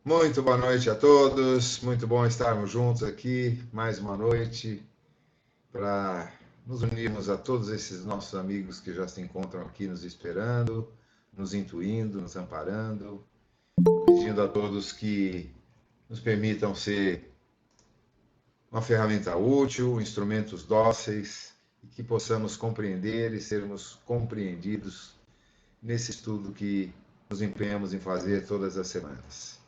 Muito boa noite a todos, muito bom estarmos juntos aqui, mais uma noite, para nos unirmos a todos esses nossos amigos que já se encontram aqui nos esperando, nos intuindo, nos amparando, pedindo a todos que nos permitam ser uma ferramenta útil, instrumentos dóceis, e que possamos compreender e sermos compreendidos nesse estudo que nos empenhamos em fazer todas as semanas.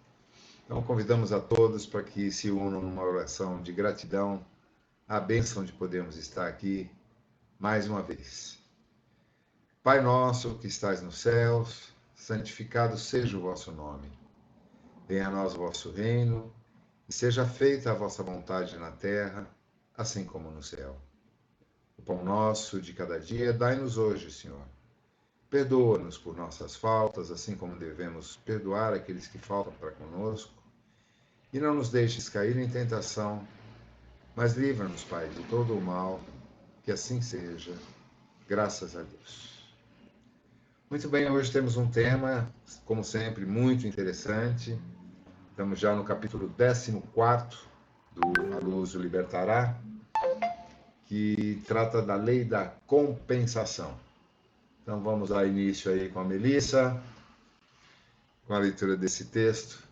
Então, convidamos a todos para que se unam numa oração de gratidão à bênção de podermos estar aqui mais uma vez. Pai nosso que estais nos céus, santificado seja o vosso nome. Venha a nós o vosso reino, e seja feita a vossa vontade na terra, assim como no céu. O pão nosso de cada dia dai-nos hoje, Senhor. Perdoa-nos por nossas faltas, assim como devemos perdoar aqueles que faltam para conosco. E não nos deixes cair em tentação, mas livra-nos, Pai, de todo o mal, que assim seja, graças a Deus. Muito bem, hoje temos um tema, como sempre, muito interessante. Estamos já no capítulo 14 do A Luz o Libertará, que trata da lei da compensação. Então vamos dar início aí com a Melissa, com a leitura desse texto.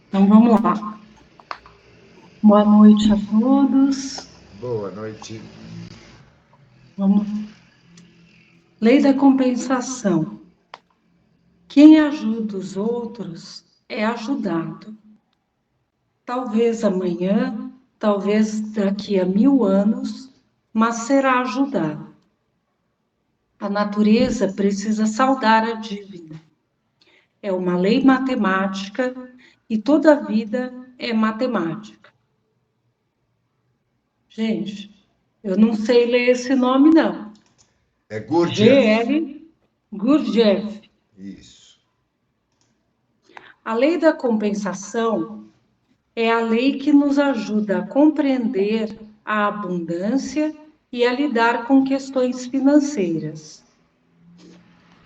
Então vamos lá. Boa noite a todos. Boa noite. Vamos. Lei da compensação. Quem ajuda os outros é ajudado. Talvez amanhã, talvez daqui a 1000 anos, mas será ajudado. A natureza precisa saldar a dívida. É uma lei matemática e toda a vida é matemática. Gente, eu não sei ler esse nome, não. É Gurdjieff. G.R. Gurdjieff. Isso. A lei da compensação é a lei que nos ajuda a compreender a abundância e a lidar com questões financeiras.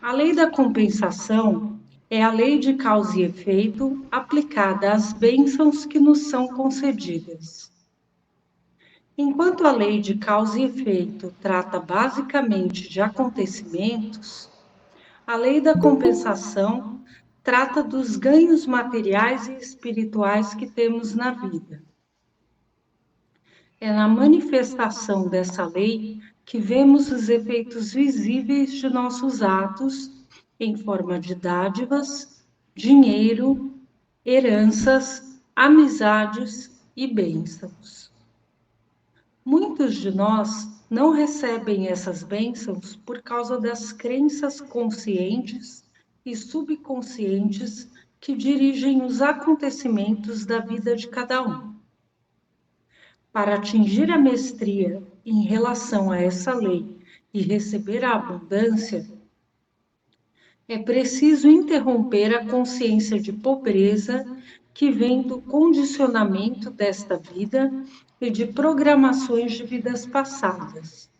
A lei da compensação é a lei de causa e efeito aplicada às bênçãos que nos são concedidas. Enquanto a lei de causa e efeito trata basicamente de acontecimentos, a lei da compensação trata dos ganhos materiais e espirituais que temos na vida. É na manifestação dessa lei que vemos os efeitos visíveis de nossos atos em forma de dádivas, dinheiro, heranças, amizades e bênçãos. Muitos de nós não recebem essas bênçãos por causa das crenças conscientes e subconscientes que dirigem os acontecimentos da vida de cada um. Para atingir a mestria em relação a essa lei e receber a abundância, é preciso interromper a consciência de pobreza que vem do condicionamento desta vida e de programações de vidas passadas.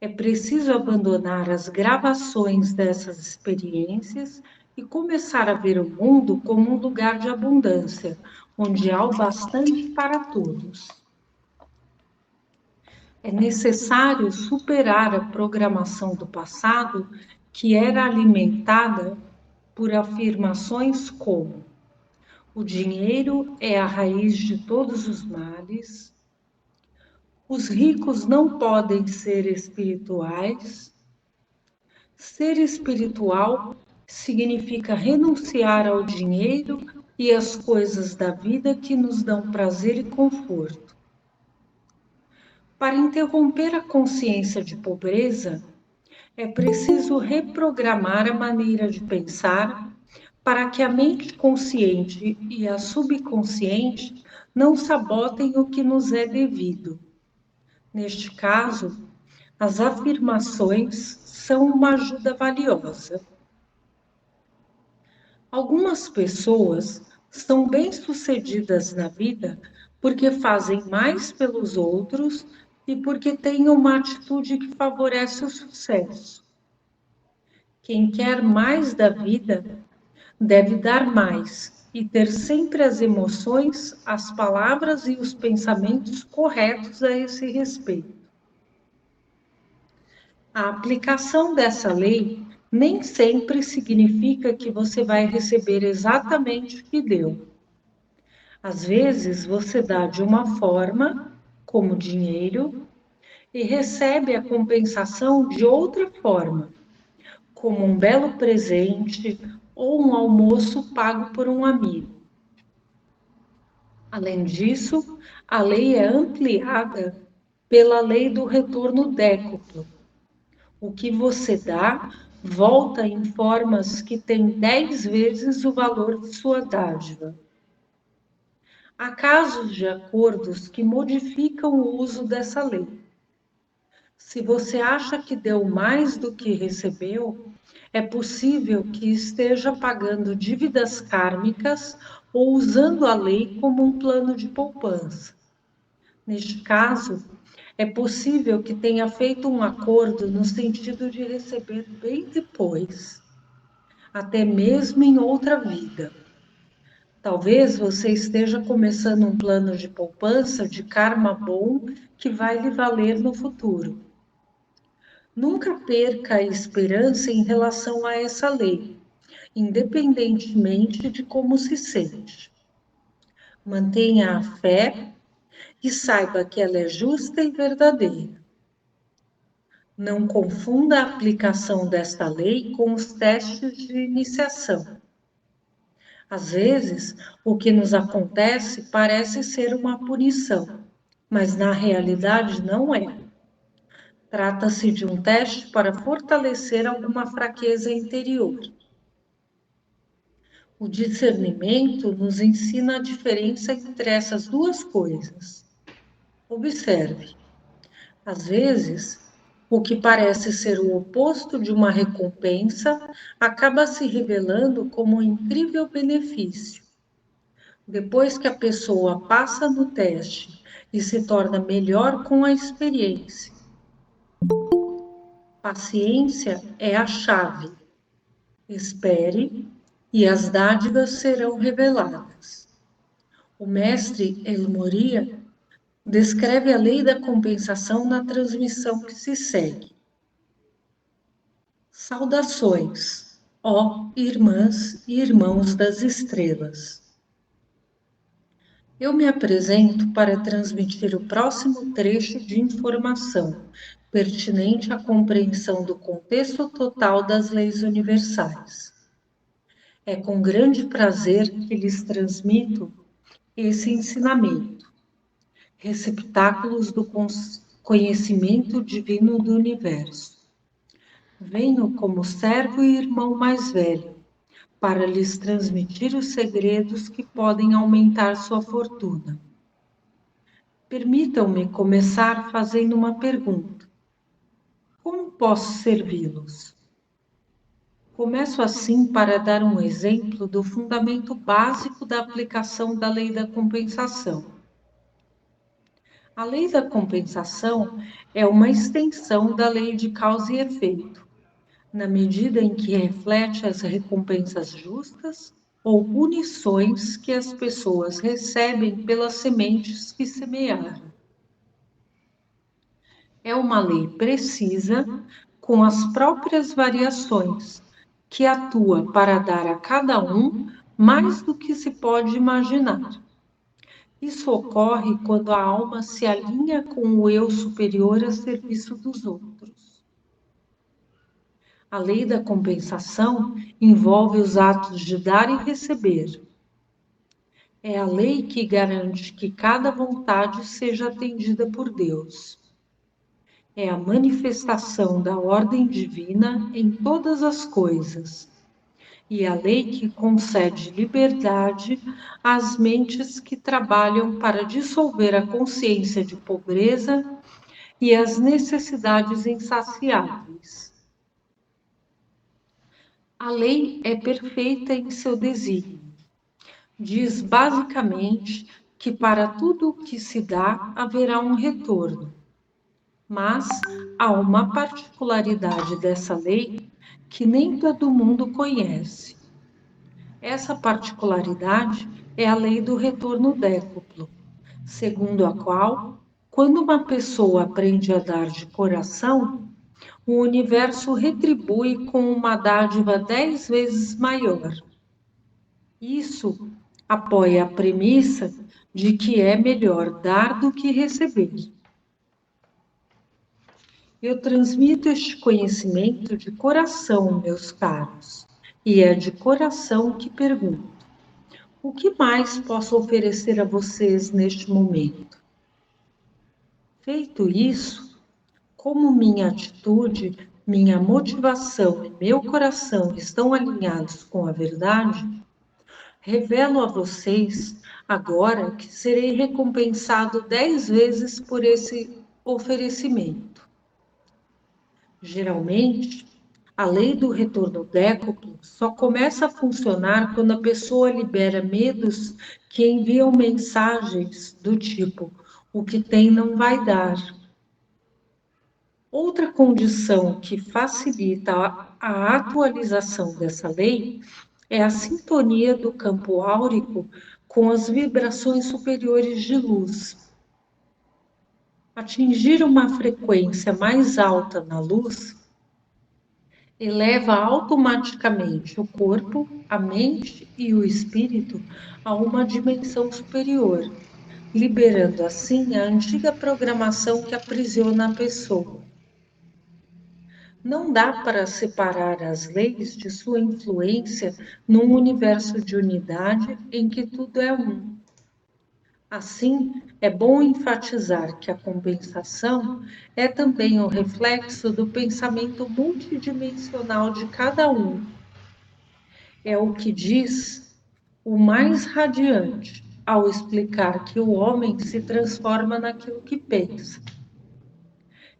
É preciso abandonar as gravações dessas experiências e começar a ver o mundo como um lugar de abundância, onde há o bastante para todos. É necessário superar a programação do passado que era alimentada por afirmações como: o dinheiro é a raiz de todos os males, os ricos não podem ser espirituais, ser espiritual significa renunciar ao dinheiro e às coisas da vida que nos dão prazer e conforto. Para interromper a consciência de pobreza, é preciso reprogramar a maneira de pensar para que a mente consciente e a subconsciente não sabotem o que nos é devido. Neste caso, as afirmações são uma ajuda valiosa. Algumas pessoas são bem-sucedidas na vida porque fazem mais pelos outros e porque têm uma atitude que favorece o sucesso. Quem quer mais da vida deve dar mais e ter sempre as emoções, as palavras e os pensamentos corretos a esse respeito. A aplicação dessa lei nem sempre significa que você vai receber exatamente o que deu. Às vezes, você dá de uma forma, como dinheiro, e recebe a compensação de outra forma, como um belo presente ou um almoço pago por um amigo. Além disso, a lei é ampliada pela lei do retorno décuplo. O que você dá volta em formas que têm 10 vezes o valor de sua dádiva. Há casos de acordos que modificam o uso dessa lei. Se você acha que deu mais do que recebeu, é possível que esteja pagando dívidas kármicas ou usando a lei como um plano de poupança. Neste caso, é possível que tenha feito um acordo no sentido de receber bem depois, até mesmo em outra vida. Talvez você esteja começando um plano de poupança de karma bom que vai lhe valer no futuro. Nunca perca a esperança em relação a essa lei, independentemente de como se sente. Mantenha a fé e saiba que ela é justa e verdadeira. Não confunda a aplicação desta lei com os testes de iniciação. Às vezes, o que nos acontece parece ser uma punição, mas na realidade não é. Trata-se de um teste para fortalecer alguma fraqueza interior. O discernimento nos ensina a diferença entre essas duas coisas. Observe, às vezes, o que parece ser o oposto de uma recompensa acaba se revelando como um incrível benefício. Depois que a pessoa passa no teste e se torna melhor com a experiência. Paciência é a chave. Espere e as dádivas serão reveladas. O mestre El Moria descreve a lei da compensação na transmissão que se segue. Saudações, ó irmãs e irmãos das estrelas. Eu me apresento para transmitir o próximo trecho de informação pertinente à compreensão do contexto total das leis universais. É com grande prazer que lhes transmito esse ensinamento, receptáculos do conhecimento divino do universo. Venho como servo e irmão mais velho, para lhes transmitir os segredos que podem aumentar sua fortuna. Permitam-me começar fazendo uma pergunta. Como posso servi-los? Começo assim para dar um exemplo do fundamento básico da aplicação da lei da compensação. A lei da compensação é uma extensão da lei de causa e efeito, na medida em que reflete as recompensas justas ou punições que as pessoas recebem pelas sementes que semearam. É uma lei precisa, com as próprias variações, que atua para dar a cada um mais do que se pode imaginar. Isso ocorre quando a alma se alinha com o eu superior a serviço dos outros. A lei da compensação envolve os atos de dar e receber. É a lei que garante que cada vontade seja atendida por Deus. É a manifestação da ordem divina em todas as coisas. E a lei que concede liberdade às mentes que trabalham para dissolver a consciência de pobreza e as necessidades insaciáveis. A lei é perfeita em seu desígnio. Diz basicamente que para tudo o que se dá haverá um retorno. Mas há uma particularidade dessa lei que nem todo mundo conhece. Essa particularidade é a lei do retorno décuplo, segundo a qual, quando uma pessoa aprende a dar de coração, o universo retribui com uma dádiva 10 vezes maior. Isso apoia a premissa de que é melhor dar do que receber. Eu transmito este conhecimento de coração, meus caros, e é de coração que pergunto: o que mais posso oferecer a vocês neste momento? Feito isso, como minha atitude, minha motivação e meu coração estão alinhados com a verdade, revelo a vocês agora que serei recompensado 10 vezes por esse oferecimento. Geralmente, a lei do retorno décuplo só começa a funcionar quando a pessoa libera medos que enviam mensagens do tipo: o que tem não vai dar. Outra condição que facilita a atualização dessa lei é a sintonia do campo áurico com as vibrações superiores de luz. Atingir uma frequência mais alta na luz eleva automaticamente o corpo, a mente e o espírito a uma dimensão superior, liberando assim a antiga programação que aprisiona a pessoa. Não dá para separar as leis de sua influência num universo de unidade em que tudo é um. Assim, é bom enfatizar que a compensação é também o reflexo do pensamento multidimensional de cada um. É o que diz o mais radiante ao explicar que o homem se transforma naquilo que pensa.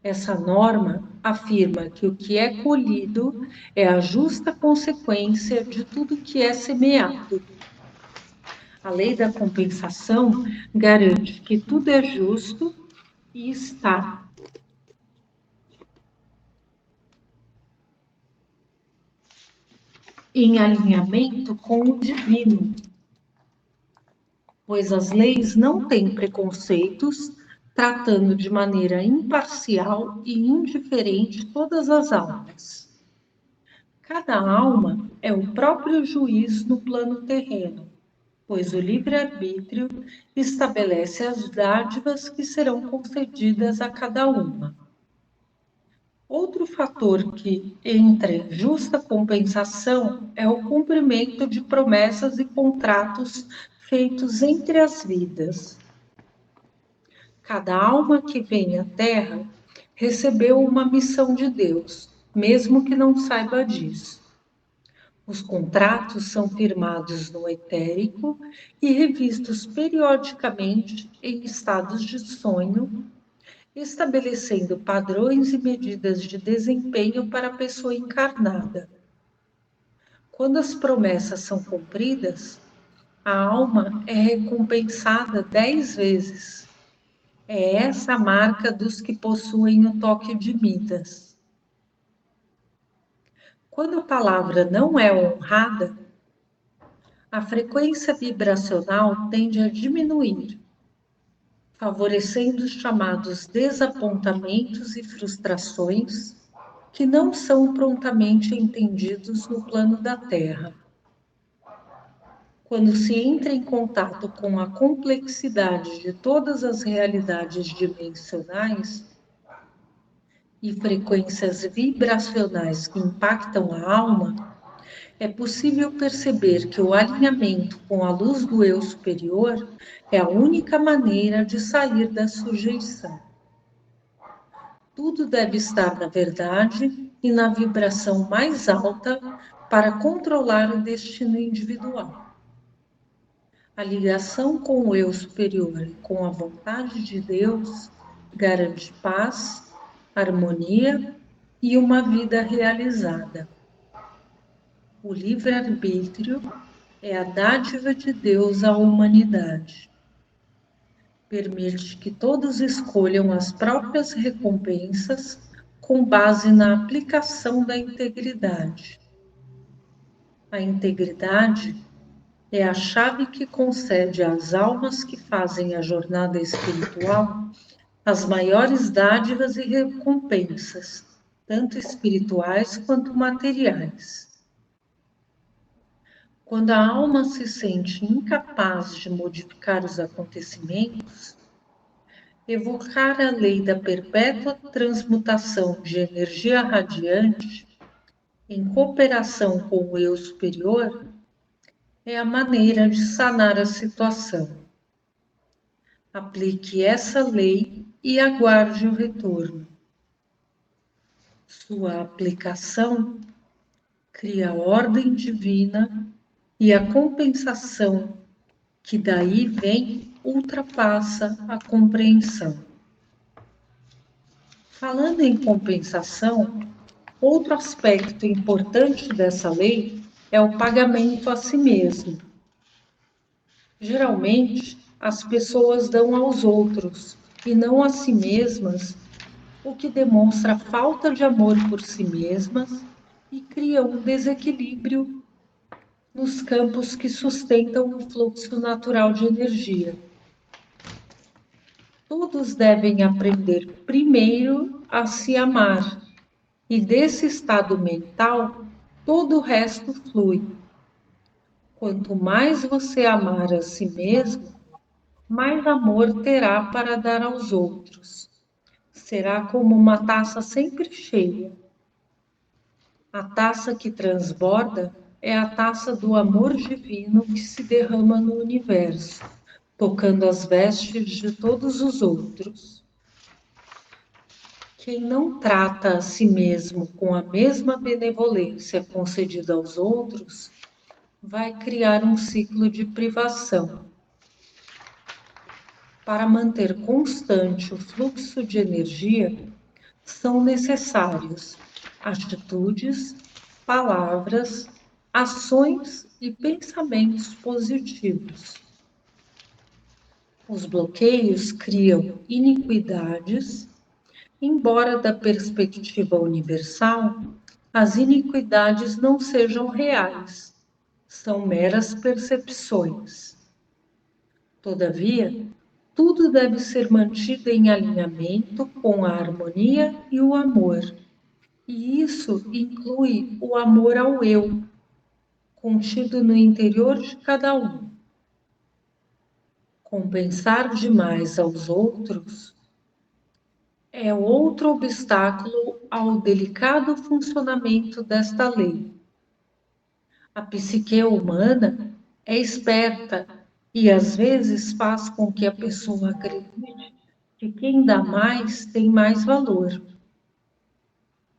Essa norma afirma que o que é colhido é a justa consequência de tudo que é semeado. A lei da compensação garante que tudo é justo e está em alinhamento com o divino, pois as leis não têm preconceitos, tratando de maneira imparcial e indiferente todas as almas. Cada alma é o próprio juiz no plano terreno, pois o livre-arbítrio estabelece as dádivas que serão concedidas a cada uma. Outro fator que entra em justa compensação é o cumprimento de promessas e contratos feitos entre as vidas. Cada alma que vem à Terra recebeu uma missão de Deus, mesmo que não saiba disso. Os contratos são firmados no etérico e revistos periodicamente em estados de sonho, estabelecendo padrões e medidas de desempenho para a pessoa encarnada. Quando as promessas são cumpridas, a alma é recompensada 10 vezes. É essa a marca dos que possuem o toque de Midas. Quando a palavra não é honrada, a frequência vibracional tende a diminuir, favorecendo os chamados desapontamentos e frustrações que não são prontamente entendidos no plano da Terra. Quando se entra em contato com a complexidade de todas as realidades dimensionais e frequências vibracionais que impactam a alma, é possível perceber que o alinhamento com a luz do eu superior é a única maneira de sair da sujeição. Tudo deve estar na verdade e na vibração mais alta para controlar o destino individual. A ligação com o eu superior e com a vontade de Deus garante paz, harmonia e uma vida realizada. O livre-arbítrio é a dádiva de Deus à humanidade. Permite que todos escolham as próprias recompensas com base na aplicação da integridade. A integridade é a chave que concede às almas que fazem a jornada espiritual as maiores dádivas e recompensas, tanto espirituais quanto materiais. Quando a alma se sente incapaz de modificar os acontecimentos, evocar a lei da perpétua transmutação de energia radiante, em cooperação com o eu superior, é a maneira de sanar a situação. Aplique essa lei e aguarde o retorno. Sua aplicação cria a ordem divina e a compensação que daí vem ultrapassa a compreensão. Falando em compensação, outro aspecto importante dessa lei é o pagamento a si mesmo. Geralmente, as pessoas dão aos outros e não a si mesmas, o que demonstra falta de amor por si mesmas e cria um desequilíbrio nos campos que sustentam o fluxo natural de energia. Todos devem aprender primeiro a se amar, e desse estado mental, todo o resto flui. Quanto mais você amar a si mesmo, mais amor terá para dar aos outros. Será como uma taça sempre cheia. A taça que transborda é a taça do amor divino que se derrama no universo, tocando as vestes de todos os outros. Quem não trata a si mesmo com a mesma benevolência concedida aos outros, vai criar um ciclo de privação. Para manter constante o fluxo de energia, são necessários atitudes, palavras, ações e pensamentos positivos. Os bloqueios criam iniquidades, embora da perspectiva universal, as iniquidades não sejam reais, são meras percepções. Todavia, tudo deve ser mantido em alinhamento com a harmonia e o amor. E isso inclui o amor ao eu, contido no interior de cada um. Compensar demais aos outros é outro obstáculo ao delicado funcionamento desta lei. A psique humana é esperta e às vezes faz com que a pessoa acredite que quem dá mais tem mais valor.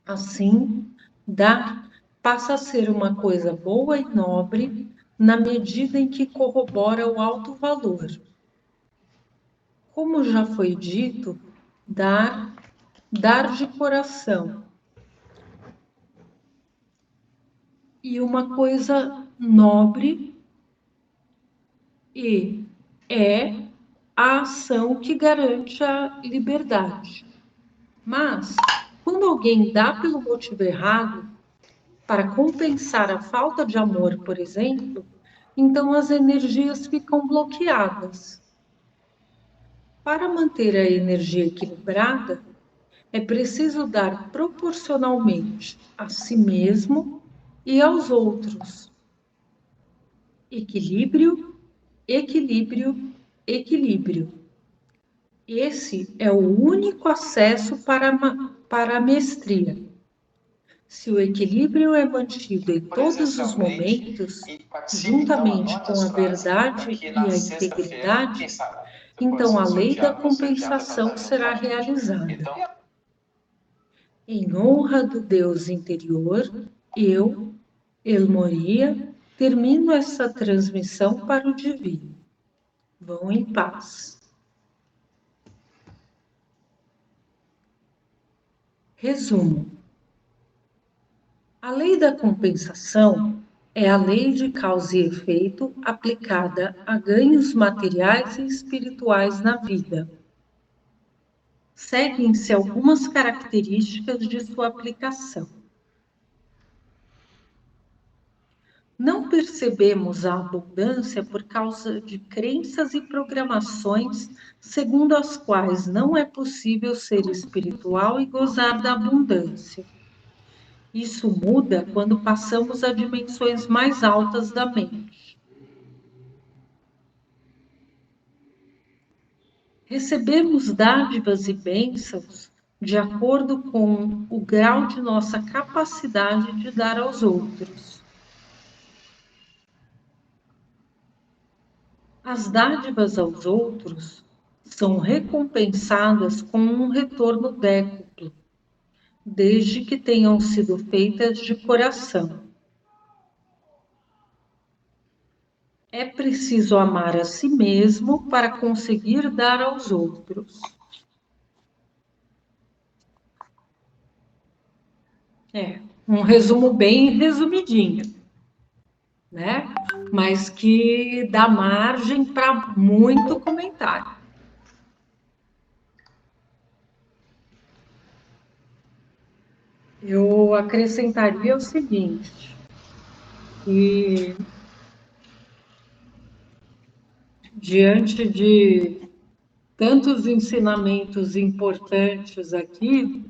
Assim, dar passa a ser uma coisa boa e nobre na medida em que corrobora o alto valor. Como já foi dito, dar de coração. E uma coisa nobre e é a ação que garante a liberdade. Mas, quando alguém dá pelo motivo errado, para compensar a falta de amor, por exemplo, então as energias ficam bloqueadas. Para manter a energia equilibrada, é preciso dar proporcionalmente a si mesmo e aos outros. Equilíbrio, equilíbrio, equilíbrio. Esse é o único acesso para a mestria. Se o equilíbrio é mantido em todos os momentos, juntamente com a verdade e a integridade, então a lei da compensação será realizada. Em honra do Deus interior, eu, El Moria, termino essa transmissão para o divino. Vão em paz. Resumo. A lei da compensação é a lei de causa e efeito aplicada a ganhos materiais e espirituais na vida. Seguem-se algumas características de sua aplicação. Não percebemos a abundância por causa de crenças e programações segundo as quais não é possível ser espiritual e gozar da abundância. Isso muda quando passamos a dimensões mais altas da mente. Recebemos dádivas e bênçãos de acordo com o grau de nossa capacidade de dar aos outros. As dádivas aos outros são recompensadas com um retorno décuplo, desde que tenham sido feitas de coração. É preciso amar a si mesmo para conseguir dar aos outros. Um resumo bem resumidinho, né? Mas que dá margem para muito comentário. Eu acrescentaria o seguinte, que diante de tantos ensinamentos importantes aqui,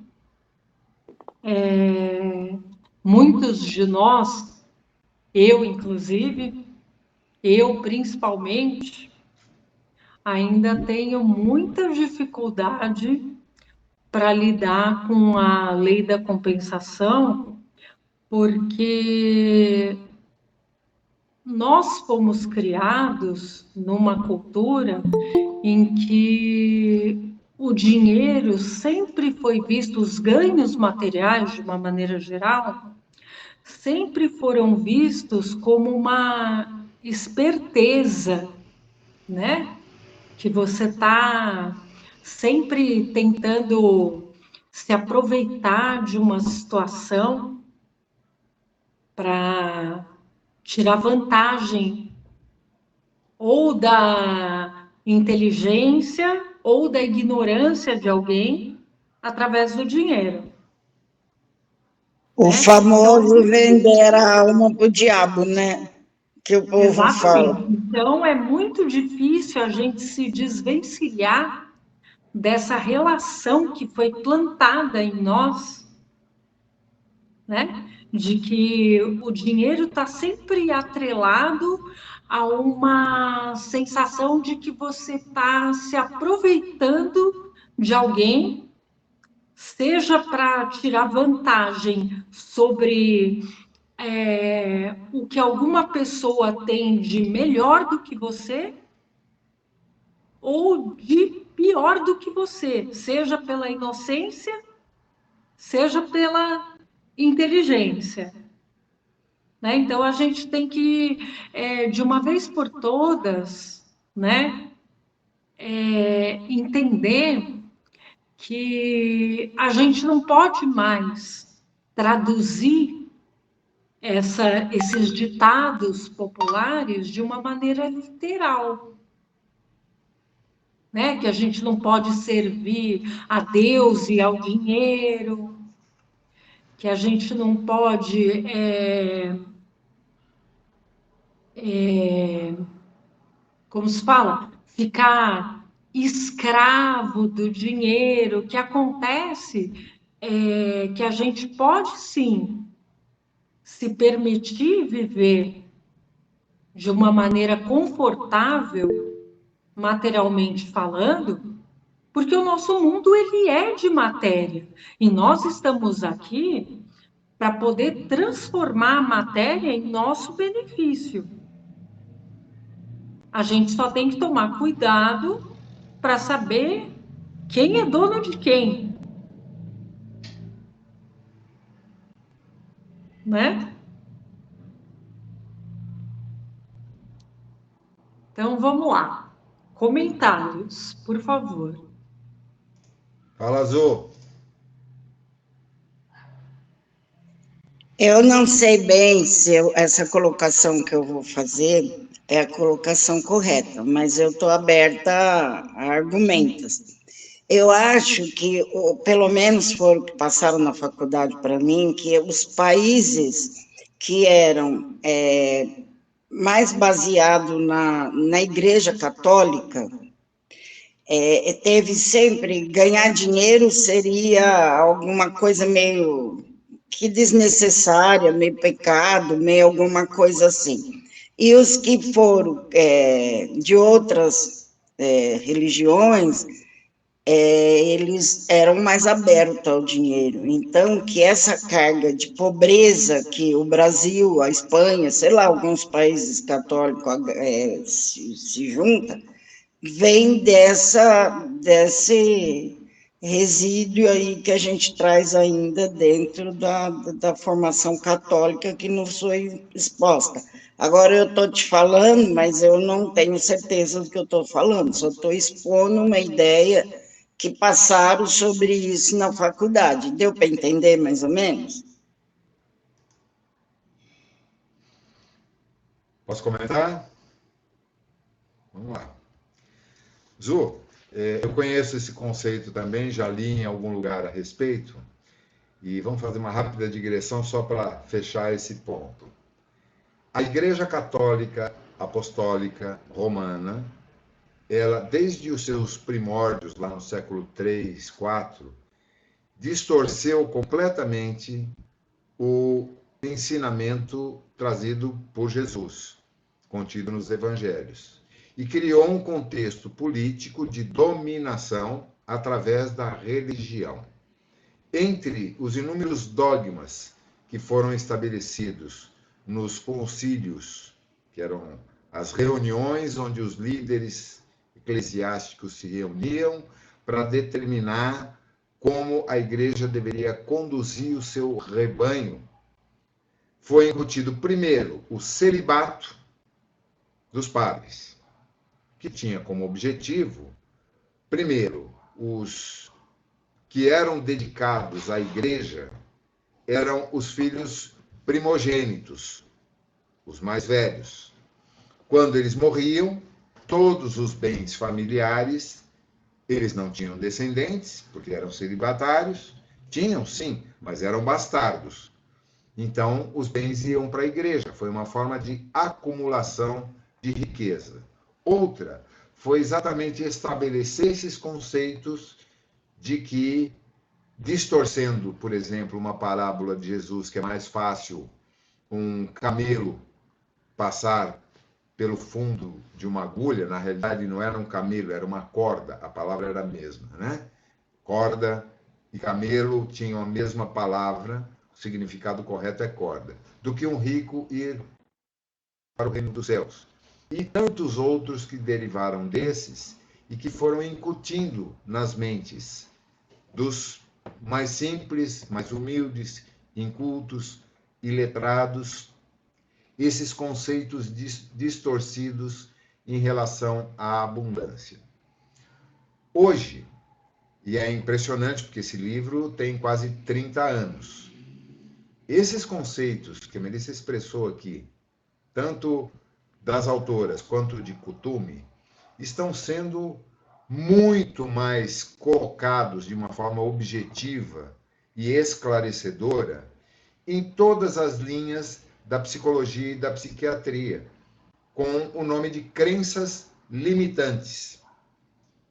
muitos de nós, eu inclusive, eu principalmente, ainda tenho muita dificuldade para lidar com a lei da compensação, porque nós fomos criados numa cultura em que o dinheiro sempre foi visto, os ganhos materiais, de uma maneira geral, sempre foram vistos como uma esperteza, né? Que você está sempre tentando se aproveitar de uma situação para tirar vantagem ou da inteligência ou da ignorância de alguém através do dinheiro. O famoso vender a alma para o diabo, né? Que o povo Exatamente. fala. Então, é muito difícil a gente se desvencilhar dessa relação que foi plantada em nós, né? De que o dinheiro está sempre atrelado a uma sensação de que você está se aproveitando de alguém, seja para tirar vantagem sobre o que alguma pessoa tem de melhor do que você, ou de pior do que você, seja pela inocência, seja pela inteligência. Né? Então, a gente tem que, de uma vez por todas, né, entender que a gente não pode mais traduzir esses ditados populares de uma maneira literal. Né? Que a gente não pode servir a Deus e ao dinheiro, que a gente não pode como se fala, ficar escravo do dinheiro. O que acontece é que a gente pode sim se permitir viver de uma maneira confortável, materialmente falando, porque o nosso mundo ele é de matéria e nós estamos aqui para poder transformar a matéria em nosso benefício. A gente só tem que tomar cuidado para saber quem é dono de quem, né? Então, vamos lá. Comentários, por favor. Fala, Azul. Eu não sei bem se essa colocação que eu vou fazer é a colocação correta, mas eu estou aberta a argumentos. Eu acho que, pelo menos foram que passaram na faculdade para mim, que os países que eram mais baseado na Igreja Católica, teve sempre, ganhar dinheiro seria alguma coisa meio que desnecessária, meio pecado, meio alguma coisa assim. E os que foram de outras religiões, eles eram mais abertos ao dinheiro. Então, que essa carga de pobreza que o Brasil, a Espanha, sei lá, alguns países católicos se juntam, vem desse resíduo aí que a gente traz ainda dentro da formação católica que nos foi exposta. Agora eu estou te falando, mas eu não tenho certeza do que eu estou falando, só estou expondo uma ideia que passaram sobre isso na faculdade. Deu para entender mais ou menos? Posso comentar? Vamos lá. Zu, eu conheço esse conceito também, já li em algum lugar a respeito, e vamos fazer uma rápida digressão só para fechar esse ponto. A Igreja Católica Apostólica Romana, ela, desde os seus primórdios, lá no século III, IV, distorceu completamente o ensinamento trazido por Jesus, contido nos evangelhos, e criou um contexto político de dominação através da religião. Entre os inúmeros dogmas que foram estabelecidos nos concílios, que eram as reuniões onde os líderes eclesiásticos se reuniam para determinar como a igreja deveria conduzir o seu rebanho, foi incutido primeiro o celibato dos padres, que tinha como objetivo, primeiro, os que eram dedicados à igreja eram os filhos primogênitos, os mais velhos. Quando eles morriam, todos os bens familiares, eles não tinham descendentes, porque eram celibatários, tinham sim, mas eram bastardos. Então, os bens iam para a igreja. Foi uma forma de acumulação de riqueza. Outra foi exatamente estabelecer esses conceitos de que, distorcendo, por exemplo, uma parábola de Jesus, que é mais fácil um camelo passar pelo fundo de uma agulha, na realidade não era um camelo, era uma corda, a palavra era a mesma, né? Corda e camelo tinham a mesma palavra, o significado correto é corda, do que um rico ir para o reino dos céus. E tantos outros que derivaram desses e que foram incutindo nas mentes dos mais simples, mais humildes, incultos e letrados, esses conceitos distorcidos em relação à abundância. Hoje, e é impressionante porque esse livro tem quase 30 anos, esses conceitos que a Melissa expressou aqui, tanto das autoras quanto de Kuthumi, estão sendo muito mais colocados de uma forma objetiva e esclarecedora em todas as linhas da psicologia e da psiquiatria, com o nome de crenças limitantes,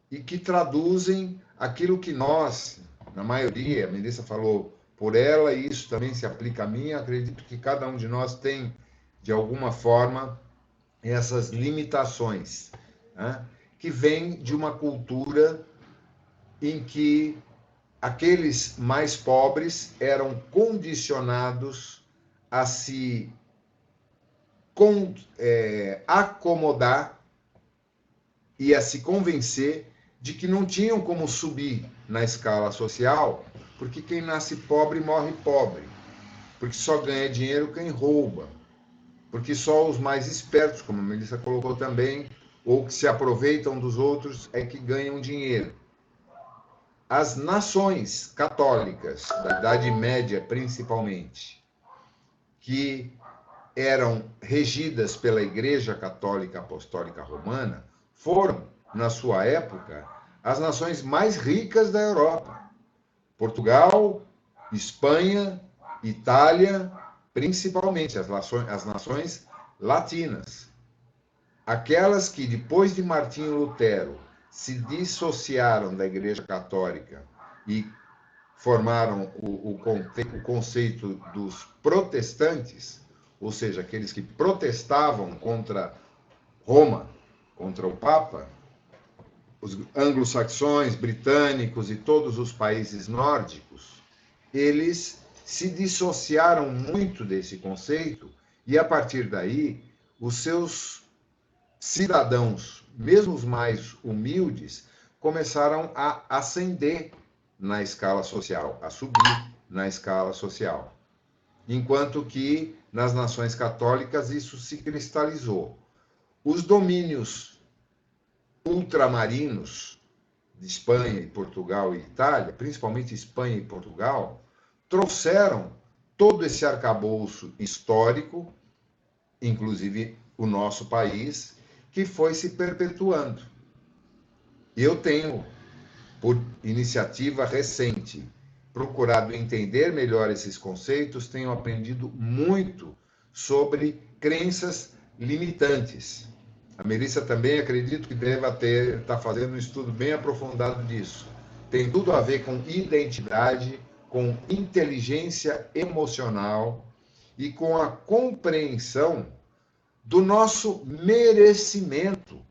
e que traduzem aquilo que nós, na maioria, a Melissa falou por ela, e isso também se aplica a mim, acredito que cada um de nós tem, de alguma forma, essas limitações, né? Que vem de uma cultura em que aqueles mais pobres eram condicionados a se acomodar e a se convencer de que não tinham como subir na escala social, porque quem nasce pobre morre pobre, porque só ganha dinheiro quem rouba, porque só os mais espertos, como a Melissa colocou também, ou que se aproveitam dos outros, é que ganham dinheiro. As nações católicas, da Idade Média principalmente, que eram regidas pela Igreja Católica Apostólica Romana, foram, na sua época, as nações mais ricas da Europa. Portugal, Espanha, Itália, principalmente as nações latinas. Aquelas que, depois de Martinho Lutero, se dissociaram da Igreja Católica e formaram o conceito dos protestantes, ou seja, aqueles que protestavam contra Roma, contra o Papa, os anglo-saxões, britânicos e todos os países nórdicos, eles se dissociaram muito desse conceito e, a partir daí, os seus cidadãos, mesmo os mais humildes, começaram a ascender na escala social, a subir na escala social. Enquanto que nas nações católicas isso se cristalizou. Os domínios ultramarinos de Espanha e Portugal e Itália, principalmente Espanha e Portugal, trouxeram todo esse arcabouço histórico, inclusive o nosso país, que foi se perpetuando. Eu tenho, por iniciativa recente, procurado entender melhor esses conceitos, tenho aprendido muito sobre crenças limitantes. A Melissa também acredito que deva estar fazendo um estudo bem aprofundado disso. Tem tudo a ver com identidade, com inteligência emocional e com a compreensão do nosso merecimento,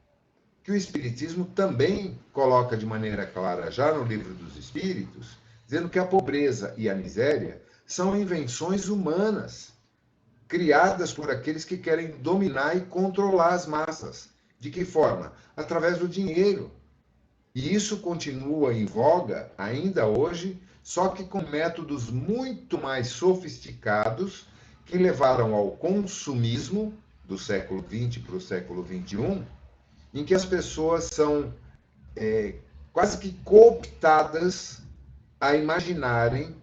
que o Espiritismo também coloca de maneira clara, já no Livro dos Espíritos, dizendo que a pobreza e a miséria são invenções humanas, criadas por aqueles que querem dominar e controlar as massas. De que forma? Através do dinheiro. E isso continua em voga ainda hoje, só que com métodos muito mais sofisticados que levaram ao consumismo do século XX para o século XXI, em que as pessoas são quase que cooptadas a imaginarem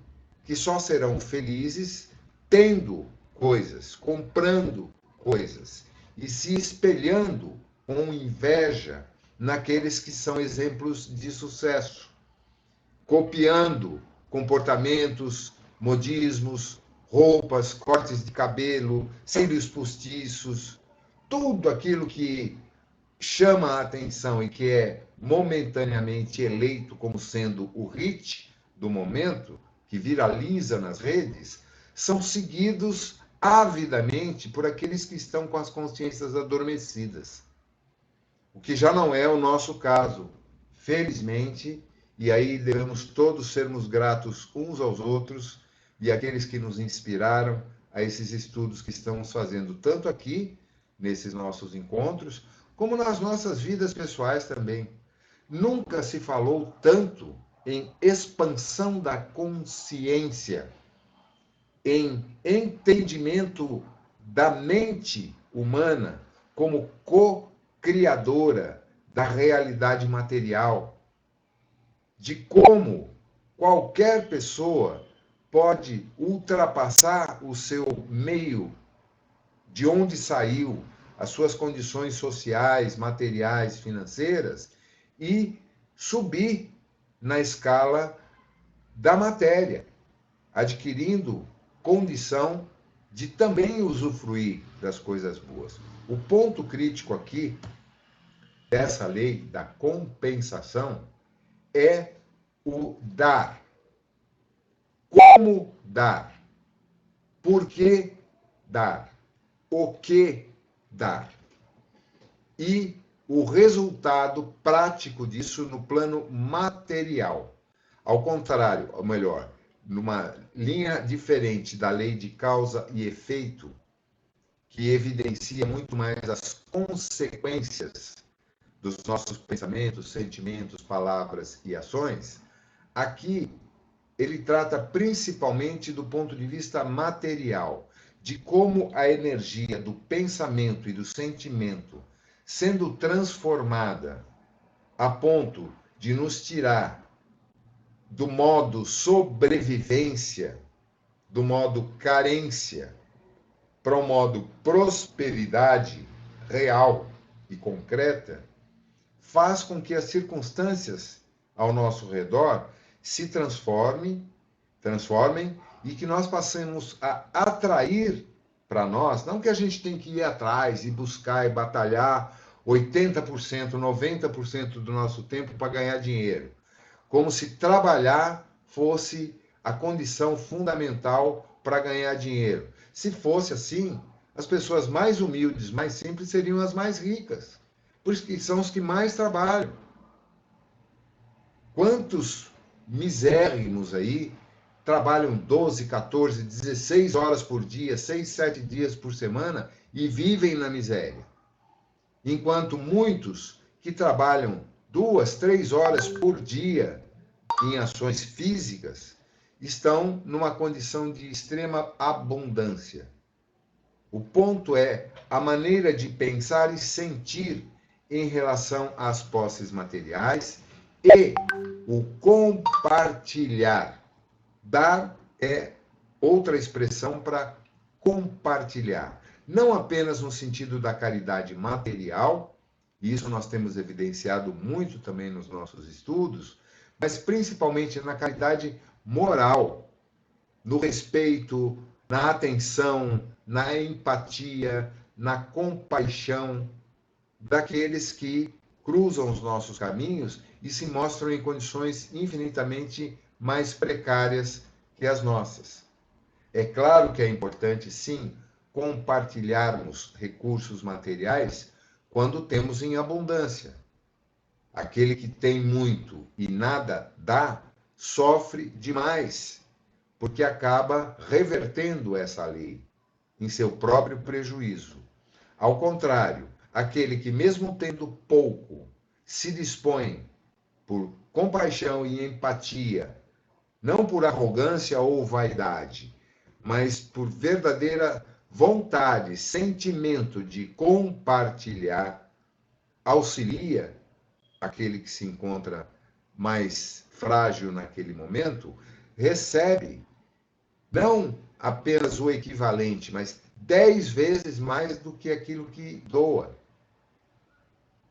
que só serão felizes tendo coisas, comprando coisas e se espelhando com inveja naqueles que são exemplos de sucesso, copiando comportamentos, modismos, roupas, cortes de cabelo, cílios postiços, tudo aquilo que chama a atenção e que é momentaneamente eleito como sendo o hit do momento, que viraliza nas redes, são seguidos avidamente por aqueles que estão com as consciências adormecidas. O que já não é o nosso caso, felizmente, e aí devemos todos sermos gratos uns aos outros e àqueles que nos inspiraram a esses estudos que estamos fazendo, tanto aqui, nesses nossos encontros, como nas nossas vidas pessoais também. Nunca se falou tanto em expansão da consciência, em entendimento da mente humana como co-criadora da realidade material, de como qualquer pessoa pode ultrapassar o seu meio, de onde saiu, as suas condições sociais, materiais, financeiras, e subir na escala da matéria, adquirindo condição de também usufruir das coisas boas. O ponto crítico aqui dessa lei da compensação é o dar. Como dar? Por que dar? O que dar? E o resultado prático disso no plano material. Ao contrário, ou melhor, numa linha diferente da lei de causa e efeito, que evidencia muito mais as consequências dos nossos pensamentos, sentimentos, palavras e ações, aqui ele trata principalmente do ponto de vista material, de como a energia do pensamento e do sentimento, sendo transformada a ponto de nos tirar do modo sobrevivência, do modo carência, para o modo prosperidade real e concreta, faz com que as circunstâncias ao nosso redor se transformem e que nós passemos a atrair para nós, não que a gente tem que ir atrás e buscar e batalhar 80%, 90% do nosso tempo para ganhar dinheiro, como se trabalhar fosse a condição fundamental para ganhar dinheiro. Se fosse assim, as pessoas mais humildes, mais simples, seriam as mais ricas, porque são os que mais trabalham. Quantos misérrimos aí trabalham 12, 14, 16 horas por dia, 6, 7 dias por semana e vivem na miséria? Enquanto muitos que trabalham 2, 3 horas por dia em ações físicas estão numa condição de extrema abundância. O ponto é a maneira de pensar e sentir em relação às posses materiais e o compartilhar. Dar é outra expressão para compartilhar. Não apenas no sentido da caridade material, e isso nós temos evidenciado muito também nos nossos estudos, mas principalmente na caridade moral, no respeito, na atenção, na empatia, na compaixão daqueles que cruzam os nossos caminhos e se mostram em condições infinitamente mais precárias que as nossas. É claro que é importante, sim, compartilharmos recursos materiais quando temos em abundância. Aquele que tem muito e nada dá, sofre demais, porque acaba revertendo essa lei em seu próprio prejuízo. Ao contrário, aquele que, mesmo tendo pouco, se dispõe por compaixão e empatia, não por arrogância ou vaidade, mas por verdadeira vontade, sentimento de compartilhar, auxilia aquele que se encontra mais frágil naquele momento, recebe não apenas o equivalente, mas 10 vezes mais do que aquilo que doa.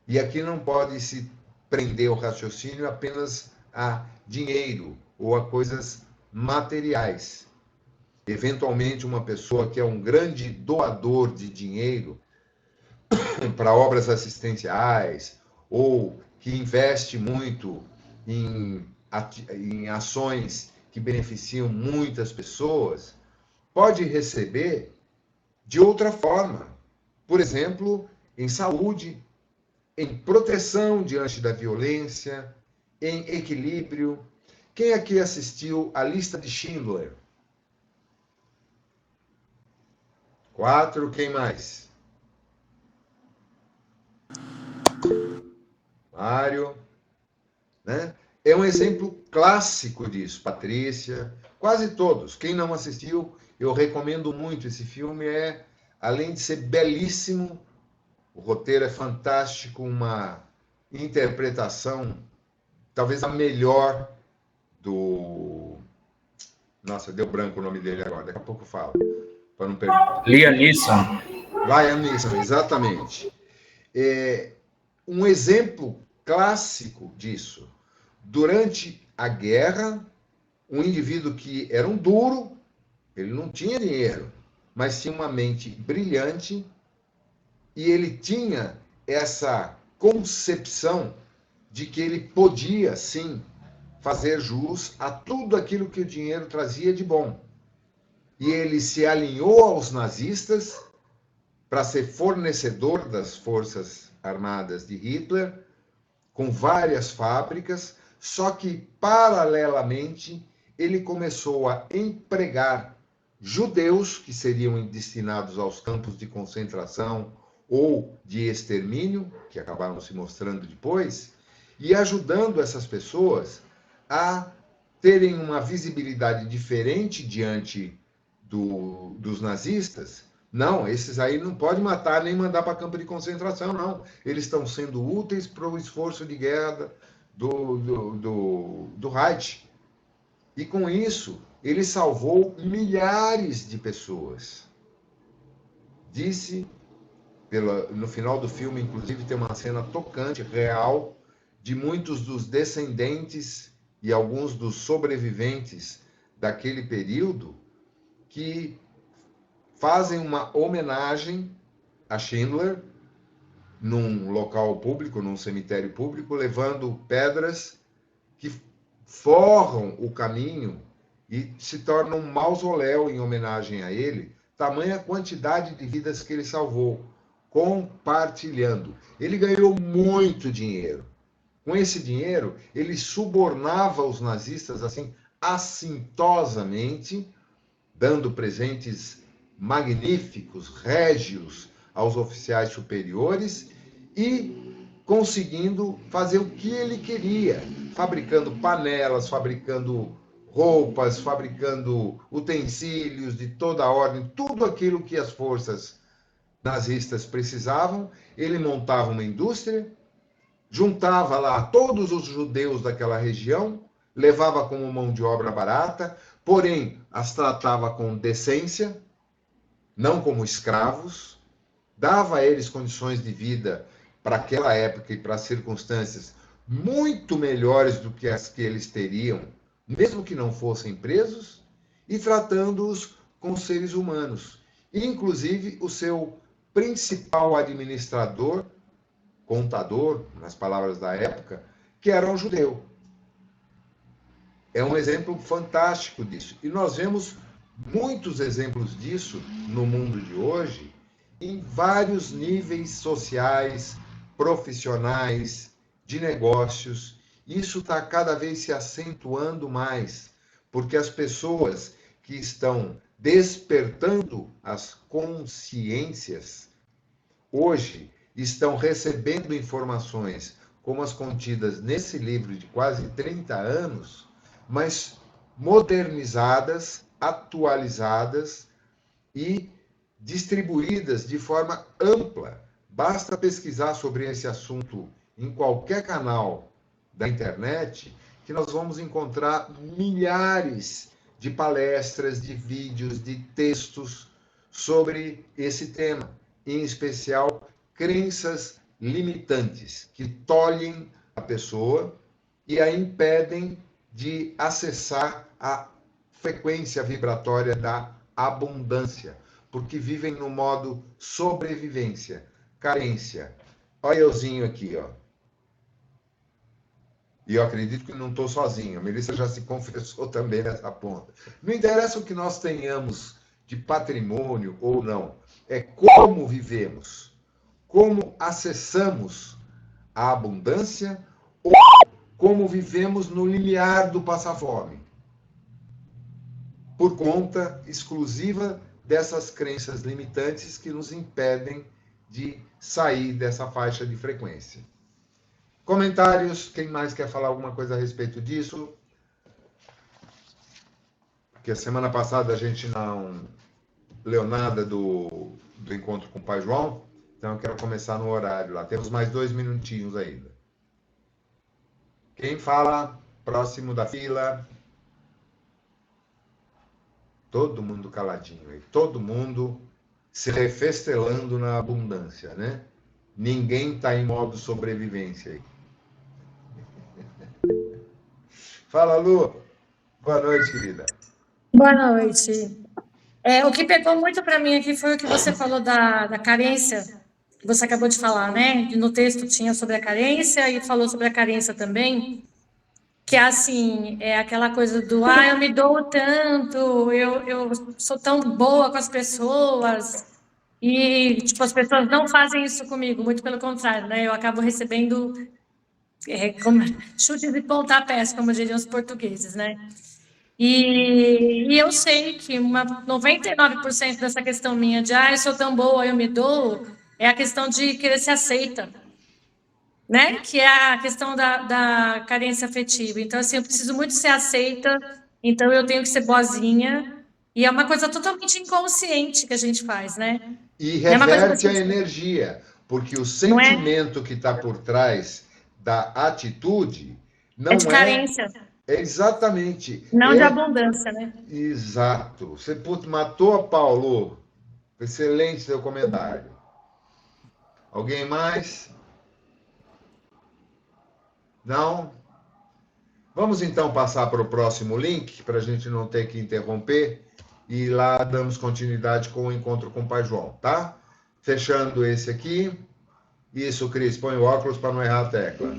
E aqui não pode se prender o raciocínio apenas a dinheiro ou a coisas materiais. Eventualmente, uma pessoa que é um grande doador de dinheiro para obras assistenciais ou que investe muito em ações que beneficiam muitas pessoas, pode receber de outra forma. Por exemplo, em saúde, em proteção diante da violência, em equilíbrio. Quem aqui assistiu a Lista de Schindler? 4, quem mais? Mário, né? É um exemplo clássico disso. Patrícia, quase todos. Quem não assistiu, eu recomendo muito esse filme. Além de ser belíssimo, o roteiro é fantástico, uma interpretação, talvez a melhor do... Nossa, deu branco o nome dele agora, daqui a pouco eu falo, para não perder. Liam Neeson. Liam Neeson, exatamente. É um exemplo clássico disso. Durante a guerra, um indivíduo que era um duro, ele não tinha dinheiro, mas tinha uma mente brilhante e ele tinha essa concepção de que ele podia, sim, fazer jus a tudo aquilo que o dinheiro trazia de bom. E ele se alinhou aos nazistas para ser fornecedor das forças armadas de Hitler, com várias fábricas, só que, paralelamente, ele começou a empregar judeus que seriam destinados aos campos de concentração ou de extermínio, que acabaram se mostrando depois, e ajudando essas pessoas a terem uma visibilidade diferente diante dos nazistas. Não, esses aí não pode matar nem mandar para campo de concentração, não. Eles estão sendo úteis para o esforço de guerra do Reich. E com isso, ele salvou milhares de pessoas. Disse, no final do filme, inclusive, tem uma cena tocante, real, de muitos dos descendentes e alguns dos sobreviventes daquele período que fazem uma homenagem a Schindler num local público, num cemitério público, levando pedras que forram o caminho e se torna um mausoléu em homenagem a ele, tamanha quantidade de vidas que ele salvou, compartilhando. Ele ganhou muito dinheiro. Com esse dinheiro, ele subornava os nazistas assim, assintosamente, dando presentes magníficos, régios aos oficiais superiores e conseguindo fazer o que ele queria, fabricando panelas, fabricando roupas, fabricando utensílios de toda a ordem, tudo aquilo que as forças nazistas precisavam. Ele montava uma indústria, juntava lá todos os judeus daquela região, levava como mão de obra barata, porém as tratava com decência, não como escravos, dava a eles condições de vida para aquela época e para as circunstâncias muito melhores do que as que eles teriam, mesmo que não fossem presos, e tratando-os como seres humanos. Inclusive, o seu principal administrador, contador, nas palavras da época, que era um judeu. É um exemplo fantástico disso. E nós vemos muitos exemplos disso no mundo de hoje, em vários níveis sociais, profissionais, de negócios. Isso está cada vez se acentuando mais, porque as pessoas que estão despertando as consciências hoje estão recebendo informações como as contidas nesse livro de quase 30 anos, mas modernizadas, atualizadas e distribuídas de forma ampla. Basta pesquisar sobre esse assunto em qualquer canal da internet que nós vamos encontrar milhares de palestras, de vídeos, de textos sobre esse tema, em especial crenças limitantes que tolhem a pessoa e a impedem de acessar a frequência vibratória da abundância, porque vivem no modo sobrevivência, carência. Olha euzinho aqui, ó. E eu acredito que não estou sozinho. A Melissa já se confessou também nessa ponta. Não interessa o que nós tenhamos de patrimônio ou não, é como vivemos, como acessamos a abundância ou como vivemos no limiar do passar fome, por conta exclusiva dessas crenças limitantes que nos impedem de sair dessa faixa de frequência. Comentários? Quem mais quer falar alguma coisa a respeito disso? Porque a semana passada a gente não leu nada do encontro com o Pai João, então eu quero começar no horário lá. Temos mais 2 minutinhos ainda. Quem fala próximo da fila? Todo mundo caladinho aí, todo mundo se refestelando na abundância, né? Ninguém está em modo sobrevivência aí. Fala, Lu. Boa noite, querida. Boa noite. O que pegou muito para mim aqui foi o que você falou da carência, que você acabou de falar, né? No texto tinha sobre a carência e falou sobre a carência também, que é assim, é aquela coisa do, eu me dou tanto, eu sou tão boa com as pessoas, e, tipo, as pessoas não fazem isso comigo, muito pelo contrário, né? Eu acabo recebendo chutes e pontapés, como diriam os portugueses, né? E eu sei que 99% dessa questão minha de eu sou tão boa, eu me dou, é a questão de querer ser aceita, né? Que é a questão da carência afetiva. Então, assim, eu preciso muito ser aceita, então eu tenho que ser boazinha, e é uma coisa totalmente inconsciente que a gente faz, né? E É uma coisa reverte que a energia, porque o não é, sentimento que está por trás da atitude é de não carência, exatamente. não de abundância, né? Exato. Você matou a Paulo. Excelente seu comentário. Alguém mais? Não? Vamos então passar para o próximo link, para a gente não ter que interromper e lá damos continuidade com o encontro com o Pai João, tá? Fechando esse aqui. Isso, Cris, põe o óculos para não errar a tecla.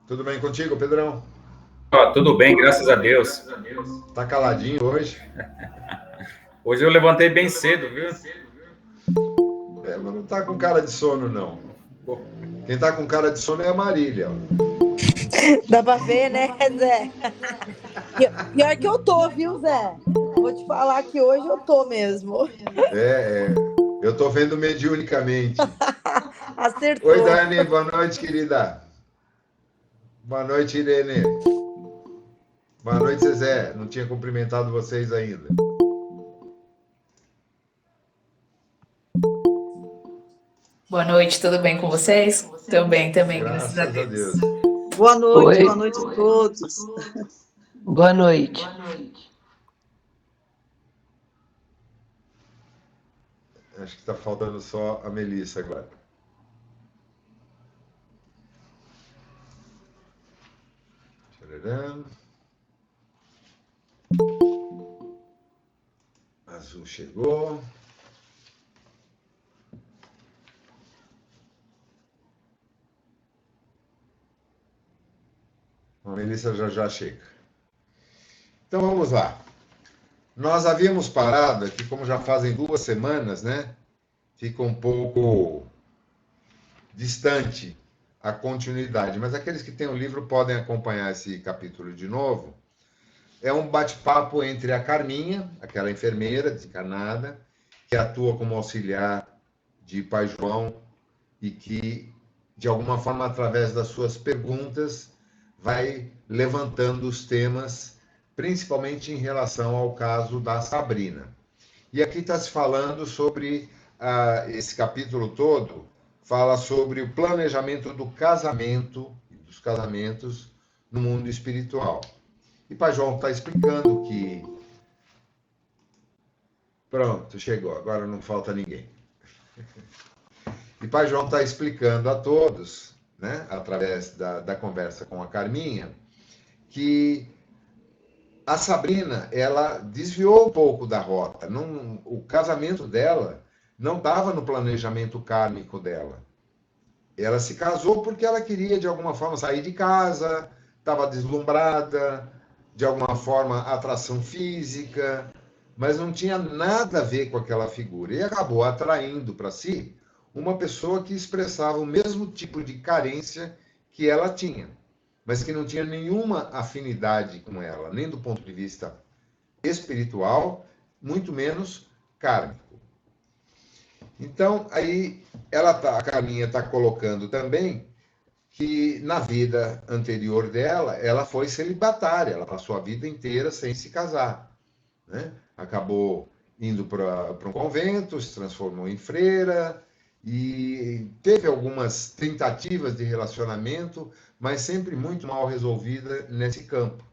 Tudo bem contigo, Pedrão? Tudo bem, graças a Deus. Tá caladinho hoje? Hoje eu levantei bem cedo, viu? Mas não tá com cara de sono, não. Quem tá com cara de sono é a Marília. Dá pra ver, né, Zé? Pior que eu tô, viu, Zé? Vou te falar que hoje eu tô mesmo. Eu tô vendo mediunicamente. Acertou. Oi, Dani, boa noite, querida. Boa noite, Irene. Boa noite, Zezé. Não tinha cumprimentado vocês ainda. Boa noite, tudo bem com vocês? Também, graças a Deus. Boa noite, Oi. boa noite a todos. Boa noite. Acho que está faltando só a Melissa agora. Tcharam. Azul chegou. A Melissa já chega. Então vamos lá. Nós havíamos parado aqui, como já fazem 2 semanas, né? Fica um pouco distante a continuidade, mas aqueles que têm o livro podem acompanhar esse capítulo de novo. É um bate-papo entre a Carminha, aquela enfermeira desencarnada, que atua como auxiliar de Pai João e que, de alguma forma, através das suas perguntas, vai levantando os temas, principalmente em relação ao caso da Sabrina. E aqui está se falando sobre, esse capítulo todo, fala sobre o planejamento do casamento, dos casamentos no mundo espiritual. E Pai João está explicando que... Pronto, chegou, agora não falta ninguém. E Pai João está explicando a todos, né, através da conversa com a Carminha, que a Sabrina, ela desviou um pouco da rota. O casamento dela não estava no planejamento kármico dela. Ela se casou porque ela queria, de alguma forma, sair de casa, estava deslumbrada, de alguma forma, atração física, mas não tinha nada a ver com aquela figura. E acabou atraindo para si uma pessoa que expressava o mesmo tipo de carência que ela tinha, mas que não tinha nenhuma afinidade com ela, nem do ponto de vista espiritual, muito menos kármico. Então, aí a Carminha está colocando também que na vida anterior dela, ela foi celibatária, ela passou a vida inteira sem se casar, né? Acabou indo para um convento, se transformou em freira, e teve algumas tentativas de relacionamento, mas sempre muito mal resolvida nesse campo.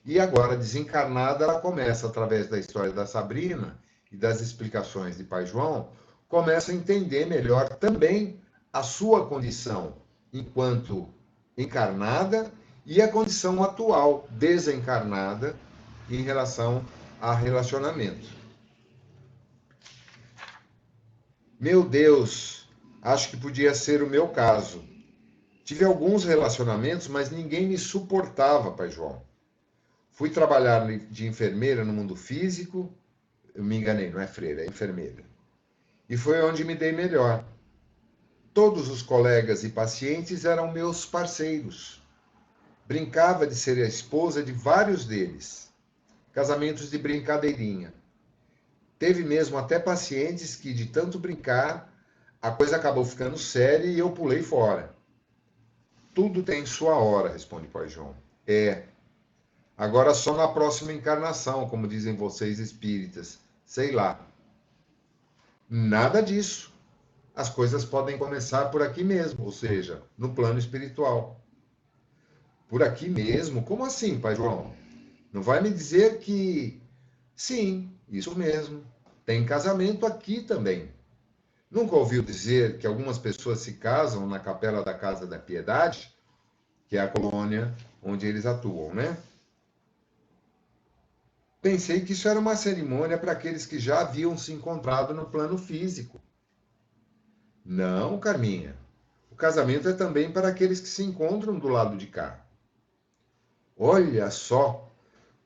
E agora, desencarnada, ela começa, através da história da Sabrina e das explicações de Pai João, começa a entender melhor também a sua condição enquanto encarnada e a condição atual, desencarnada, em relação a relacionamento. Meu Deus, acho que podia ser o meu caso. Tive alguns relacionamentos, mas ninguém me suportava, Pai João. Fui trabalhar de enfermeira no mundo físico, eu me enganei, não é freira, é enfermeira. E foi onde me dei melhor. Todos os colegas e pacientes eram meus parceiros. Brincava de ser a esposa de vários deles. Casamentos de brincadeirinha. Teve mesmo até pacientes que, de tanto brincar, a coisa acabou ficando séria e eu pulei fora. Tudo tem sua hora, responde Pai João. Agora só na próxima encarnação, como dizem vocês espíritas. Sei lá. Nada disso. As coisas podem começar por aqui mesmo, ou seja, no plano espiritual. Por aqui mesmo? Como assim, Pai João? Não vai me dizer que... Sim, isso mesmo. Tem casamento aqui também. Nunca ouviu dizer que algumas pessoas se casam na Capela da Casa da Piedade, que é a colônia onde eles atuam, né? Pensei que isso era uma cerimônia para aqueles que já haviam se encontrado no plano físico. Não, Carminha. O casamento é também para aqueles que se encontram do lado de cá. Olha só,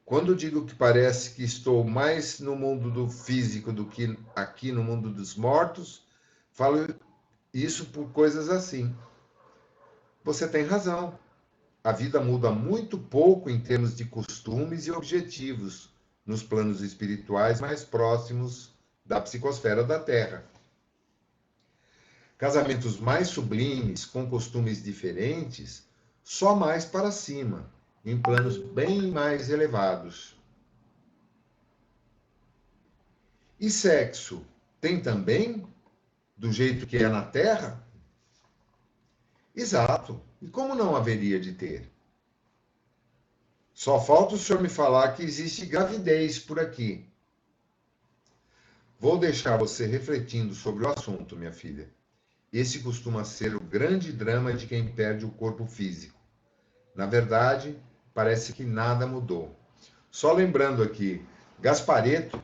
quando digo que parece que estou mais no mundo do físico do que aqui no mundo dos mortos, falo isso por coisas assim. Você tem razão. A vida muda muito pouco em termos de costumes e objetivos nos planos espirituais mais próximos da psicosfera da Terra. Casamentos mais sublimes, com costumes diferentes, só mais para cima, em planos bem mais elevados. E sexo tem também, do jeito que é na Terra? Exato. E como não haveria de ter? Só falta o senhor me falar que existe gravidez por aqui. Vou deixar você refletindo sobre o assunto, minha filha. Esse costuma ser o grande drama de quem perde o corpo físico. Na verdade, parece que nada mudou. Só lembrando aqui, Gasparetto,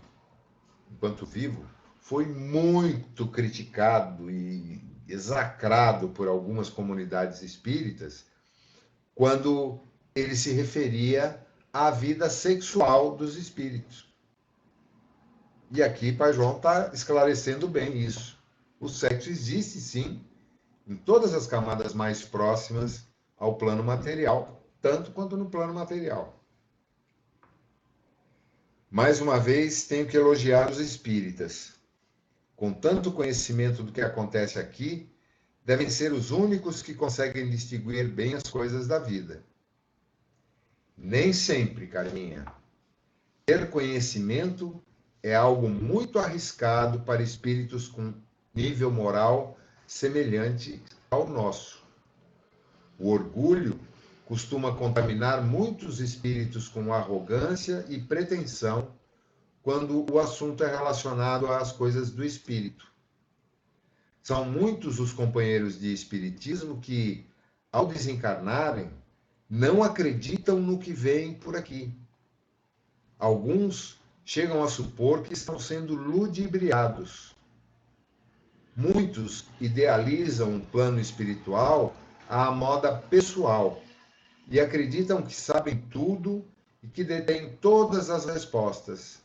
enquanto vivo, foi muito criticado e execrado por algumas comunidades espíritas quando ele se referia à vida sexual dos espíritos. E aqui Pai João está esclarecendo bem isso. O sexo existe, sim, em todas as camadas mais próximas ao plano material, tanto quanto no plano material. Mais uma vez, tenho que elogiar os espíritas. Com tanto conhecimento do que acontece aqui, devem ser os únicos que conseguem distinguir bem as coisas da vida. Nem sempre, Carminha. Ter conhecimento é algo muito arriscado para espíritos com nível moral semelhante ao nosso. O orgulho costuma contaminar muitos espíritos com arrogância e pretensão quando o assunto é relacionado às coisas do espírito. São muitos os companheiros de espiritismo que, ao desencarnarem, não acreditam no que veem por aqui. Alguns chegam a supor que estão sendo ludibriados. Muitos idealizam um plano espiritual à moda pessoal e acreditam que sabem tudo e que detêm todas as respostas,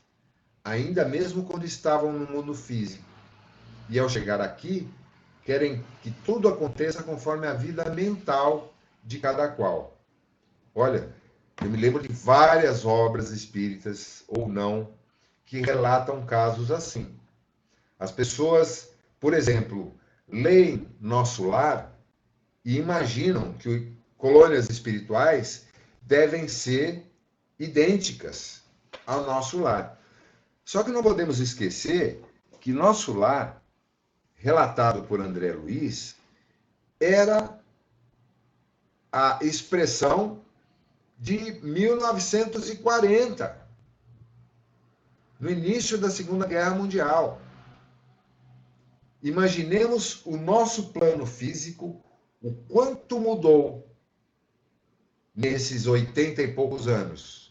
ainda mesmo quando estavam no mundo físico. E ao chegar aqui, querem que tudo aconteça conforme a vida mental de cada qual. Olha, eu me lembro de várias obras espíritas, ou não, que relatam casos assim. As pessoas, por exemplo, leem Nosso Lar e imaginam que colônias espirituais devem ser idênticas ao Nosso Lar. Só que não podemos esquecer que Nosso Lar, relatado por André Luiz, era a expressão de 1940, no início da Segunda Guerra Mundial. Imaginemos o nosso plano físico, o quanto mudou nesses 80 e poucos anos.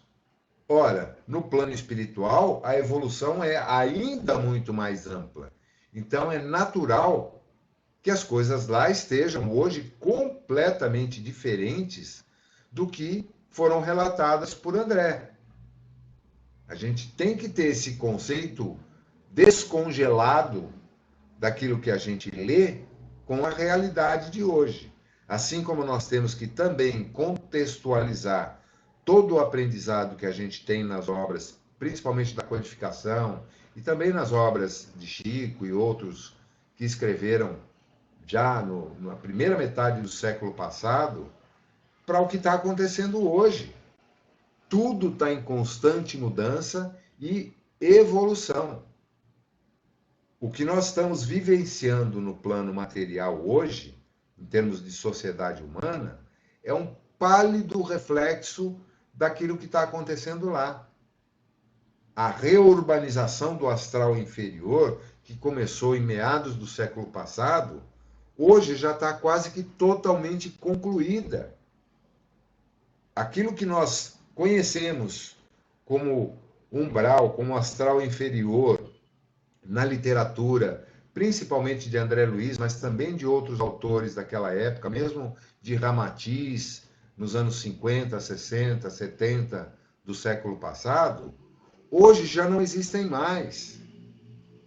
Ora, no plano espiritual, a evolução é ainda muito mais ampla. Então, é natural que as coisas lá estejam hoje completamente diferentes do que foram relatadas por André. A gente tem que ter esse conceito descongelado daquilo que a gente lê com a realidade de hoje. Assim como nós temos que também contextualizar todo o aprendizado que a gente tem nas obras, principalmente da codificação, e também nas obras de Chico e outros que escreveram já na primeira metade do século passado, para o que está acontecendo hoje. Tudo está em constante mudança e evolução. O que nós estamos vivenciando no plano material hoje, em termos de sociedade humana, é um pálido reflexo daquilo que está acontecendo lá. A reurbanização do astral inferior, que começou em meados do século passado, hoje já está quase que totalmente concluída. Aquilo que nós conhecemos como umbral, como astral inferior, na literatura, principalmente de André Luiz, mas também de outros autores daquela época, mesmo de Ramatiz, nos anos 50, 60, 70 do século passado, hoje já não existem mais.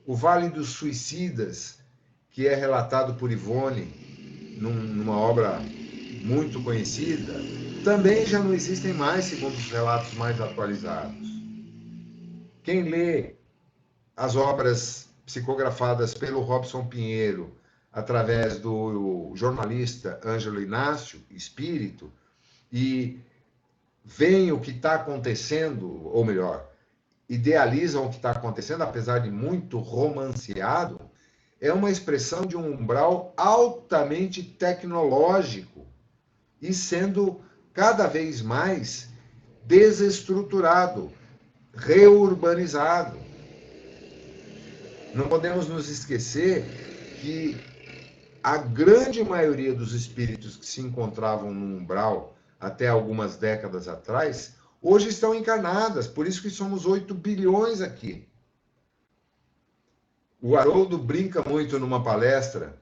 O Vale dos Suicidas, que é relatado por Ivone numa obra muito conhecida, também já não existem mais, segundo os relatos mais atualizados. Quem lê as obras psicografadas pelo Robson Pinheiro, através do jornalista Ângelo Inácio, Espírito, e veem o que está acontecendo, ou melhor, idealizam o que está acontecendo, apesar de muito romanceado, é uma expressão de um umbral altamente tecnológico e sendo cada vez mais desestruturado, reurbanizado. Não podemos nos esquecer que a grande maioria dos espíritos que se encontravam no umbral até algumas décadas atrás, hoje estão encarnadas, por isso que somos 8 bilhões aqui. O Haroldo brinca muito numa palestra,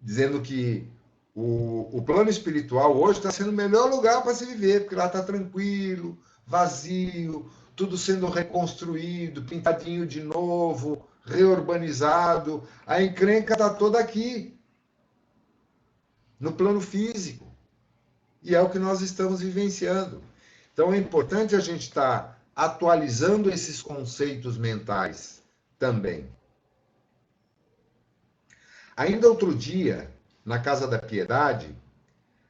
dizendo que o plano espiritual hoje está sendo o melhor lugar para se viver, porque lá está tranquilo, vazio, tudo sendo reconstruído, pintadinho de novo, reurbanizado. A encrenca está toda aqui, no plano físico. E é o que nós estamos vivenciando. Então é importante a gente estar atualizando esses conceitos mentais também. Ainda outro dia, na Casa da Piedade,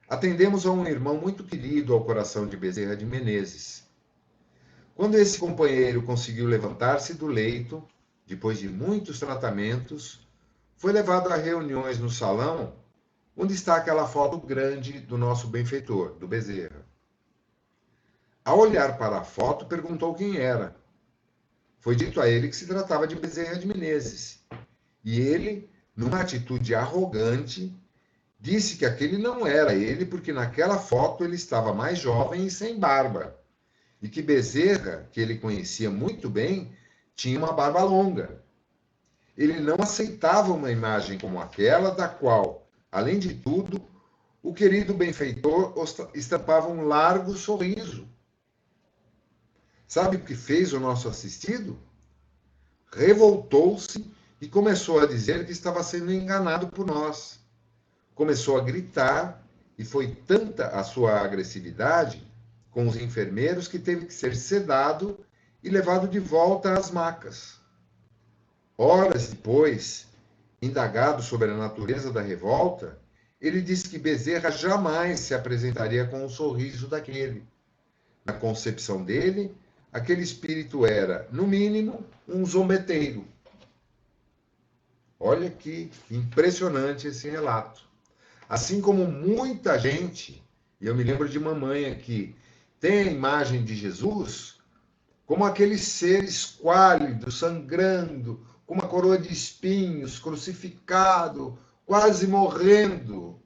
atendemos a um irmão muito querido ao coração de Bezerra de Menezes. Quando esse companheiro conseguiu levantar-se do leito, depois de muitos tratamentos, foi levado a reuniões no salão, onde está aquela foto grande do nosso benfeitor, do Bezerra. Ao olhar para a foto, perguntou quem era. Foi dito a ele que se tratava de Bezerra de Menezes. E ele, numa atitude arrogante, disse que aquele não era ele, porque naquela foto ele estava mais jovem e sem barba. E que Bezerra, que ele conhecia muito bem, tinha uma barba longa. Ele não aceitava uma imagem como aquela, da qual, além de tudo, o querido benfeitor estampava um largo sorriso. Sabe o que fez o nosso assistido? Revoltou-se e começou a dizer que estava sendo enganado por nós. Começou a gritar e foi tanta a sua agressividade com os enfermeiros que teve que ser sedado e levado de volta às macas. Horas depois, indagado sobre a natureza da revolta, ele disse que Bezerra jamais se apresentaria com um sorriso daquele. Na concepção dele, aquele espírito era, no mínimo, um zombeteiro. Olha que impressionante esse relato. Assim como muita gente, e eu me lembro de mamãe aqui, tem a imagem de Jesus como aquele ser esquálido, sangrando, com uma coroa de espinhos, crucificado, quase morrendo,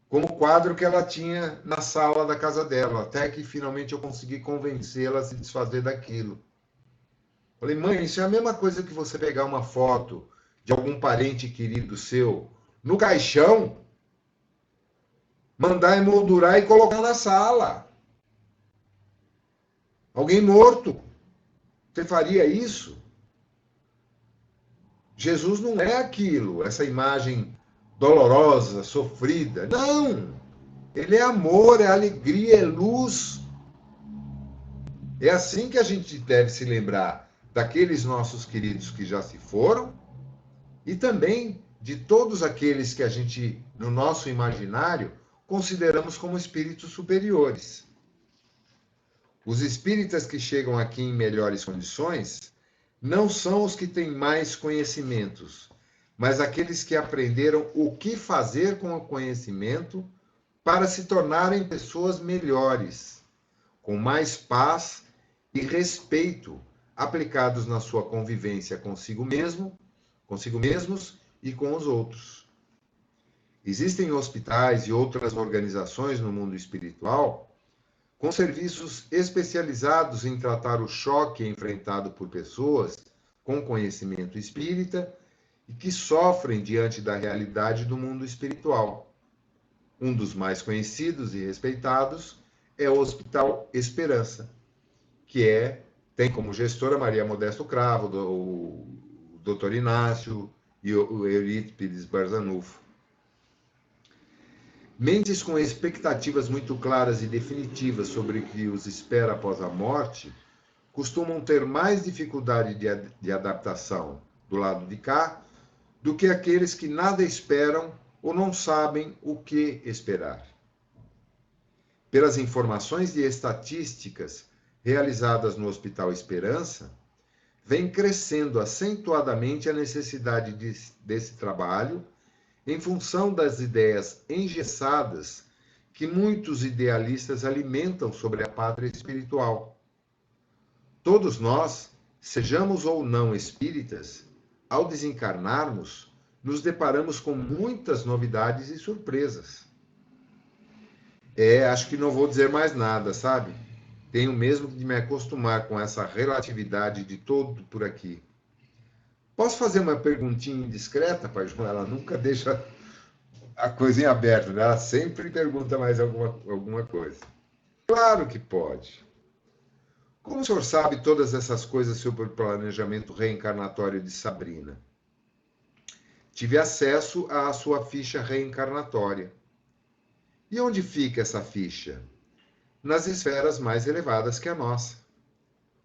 como o quadro que ela tinha na sala da casa dela, até que finalmente eu consegui convencê-la a se desfazer daquilo. Falei, mãe, isso é a mesma coisa que você pegar uma foto de algum parente querido seu no caixão, mandar emoldurar e colocar na sala. Alguém morto. Você faria isso? Jesus não é aquilo, essa imagem dolorosa, sofrida. Não! Ele é amor, é alegria, é luz. É assim que a gente deve se lembrar daqueles nossos queridos que já se foram e também de todos aqueles que a gente, no nosso imaginário, consideramos como espíritos superiores. Os espíritas que chegam aqui em melhores condições não são os que têm mais conhecimentos, mas aqueles que aprenderam o que fazer com o conhecimento para se tornarem pessoas melhores, com mais paz e respeito aplicados na sua convivência consigo mesmos e com os outros. Existem hospitais e outras organizações no mundo espiritual com serviços especializados em tratar o choque enfrentado por pessoas com conhecimento espírita e que sofrem diante da realidade do mundo espiritual. Um dos mais conhecidos e respeitados é o Hospital Esperança, que tem como gestora Maria Modesto Cravo, o Dr. Inácio e o Eurípides Barzanufo. Mentes com expectativas muito claras e definitivas sobre o que os espera após a morte costumam ter mais dificuldade de adaptação do lado de cá do que aqueles que nada esperam ou não sabem o que esperar. Pelas informações e estatísticas realizadas no Hospital Esperança, vem crescendo acentuadamente a necessidade desse trabalho em função das ideias engessadas que muitos idealistas alimentam sobre a pátria espiritual. Todos nós, sejamos ou não espíritas, ao desencarnarmos, nos deparamos com muitas novidades e surpresas. Acho que não vou dizer mais nada, sabe? Tenho mesmo de me acostumar com essa relatividade de todo por aqui. Posso fazer uma perguntinha indiscreta, Pai João? Ela nunca deixa a coisinha aberta, né? Ela sempre pergunta mais alguma coisa. Claro que pode. Como o senhor sabe todas essas coisas sobre o planejamento reencarnatório de Sabrina? Tive acesso à sua ficha reencarnatória. E onde fica essa ficha? Nas esferas mais elevadas que a nossa.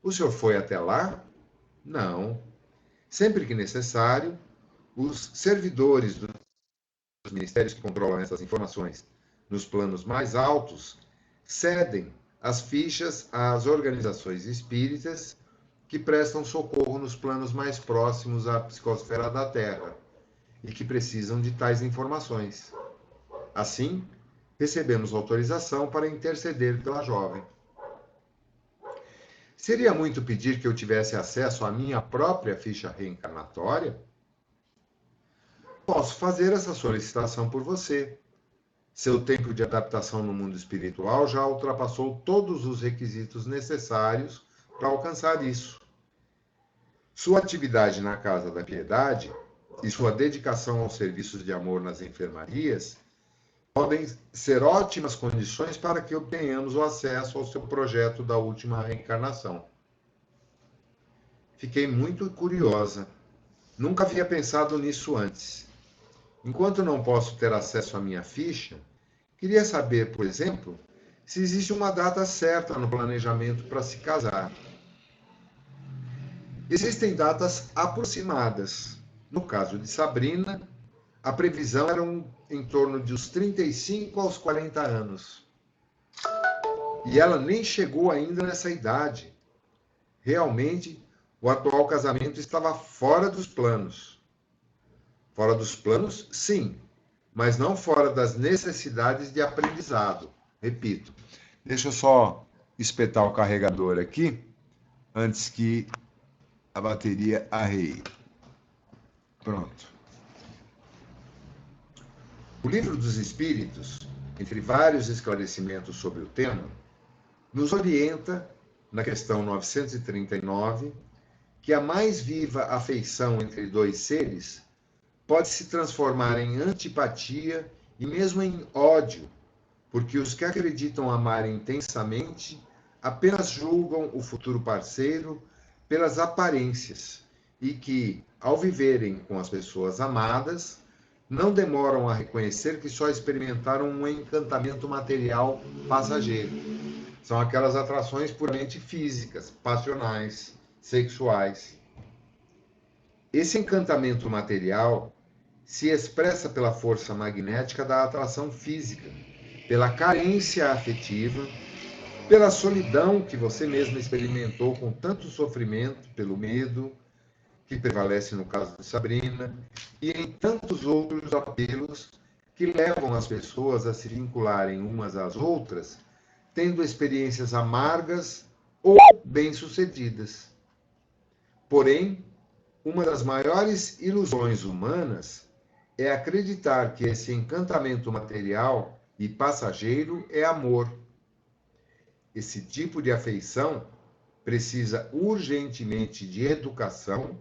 O senhor foi até lá? Não. Sempre que necessário, os servidores dos ministérios que controlam essas informações nos planos mais altos cedem as fichas às organizações espíritas que prestam socorro nos planos mais próximos à psicosfera da Terra e que precisam de tais informações. Assim, recebemos autorização para interceder pela jovem. Seria muito pedir que eu tivesse acesso à minha própria ficha reencarnatória? Posso fazer essa solicitação por você. Seu tempo de adaptação no mundo espiritual já ultrapassou todos os requisitos necessários para alcançar isso. Sua atividade na Casa da Piedade e sua dedicação aos serviços de amor nas enfermarias podem ser ótimas condições para que obtenhamos o acesso ao seu projeto da última reencarnação. Fiquei muito curiosa. Nunca havia pensado nisso antes. Enquanto não posso ter acesso à minha ficha, queria saber, por exemplo, se existe uma data certa no planejamento para se casar. Existem datas aproximadas. No caso de Sabrina, a previsão era em torno de uns 35 aos 40 anos. E ela nem chegou ainda nessa idade. Realmente, o atual casamento estava fora dos planos. Fora dos planos, sim, mas não fora das necessidades de aprendizado. Repito. Deixa eu só espetar o carregador aqui, antes que a bateria arreie. Pronto. O Livro dos Espíritos, entre vários esclarecimentos sobre o tema, nos orienta, na questão 939, que a mais viva afeição entre dois seres pode se transformar em antipatia e mesmo em ódio, porque os que acreditam amar intensamente apenas julgam o futuro parceiro pelas aparências e que, ao viverem com as pessoas amadas, não demoram a reconhecer que só experimentaram um encantamento material passageiro. São aquelas atrações puramente físicas, passionais, sexuais. Esse encantamento material se expressa pela força magnética da atração física, pela carência afetiva, pela solidão que você mesmo experimentou com tanto sofrimento, pelo medo, que prevalece no caso de Sabrina, e em tantos outros apelos que levam as pessoas a se vincularem umas às outras, tendo experiências amargas ou bem-sucedidas. Porém, uma das maiores ilusões humanas é acreditar que esse encantamento material e passageiro é amor. Esse tipo de afeição precisa urgentemente de educação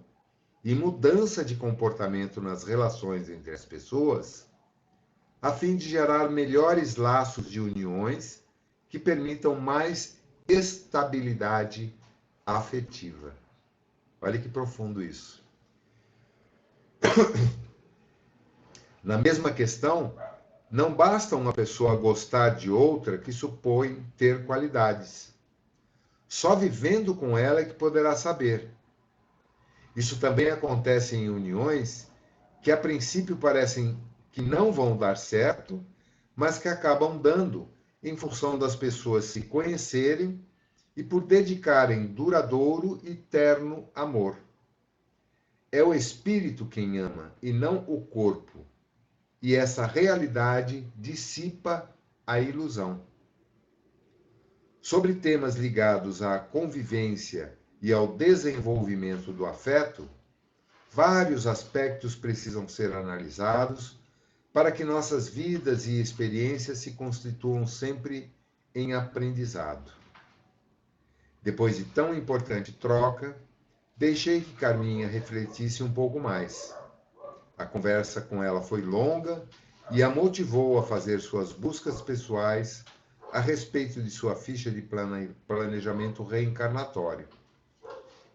e mudança de comportamento nas relações entre as pessoas, a fim de gerar melhores laços de uniões que permitam mais estabilidade afetiva. Olha que profundo isso. Na mesma questão, não basta uma pessoa gostar de outra que supõe ter qualidades. Só vivendo com ela é que poderá saber. Isso também acontece em uniões que a princípio parecem que não vão dar certo, mas que acabam dando, em função das pessoas se conhecerem e por dedicarem duradouro e terno amor. É o espírito quem ama e não o corpo, e essa realidade dissipa a ilusão. Sobre temas ligados à convivência e ao desenvolvimento do afeto, vários aspectos precisam ser analisados para que nossas vidas e experiências se constituam sempre em aprendizado. Depois de tão importante troca, deixei que Carminha refletisse um pouco mais. A conversa com ela foi longa e a motivou a fazer suas buscas pessoais a respeito de sua ficha de planejamento reencarnatório.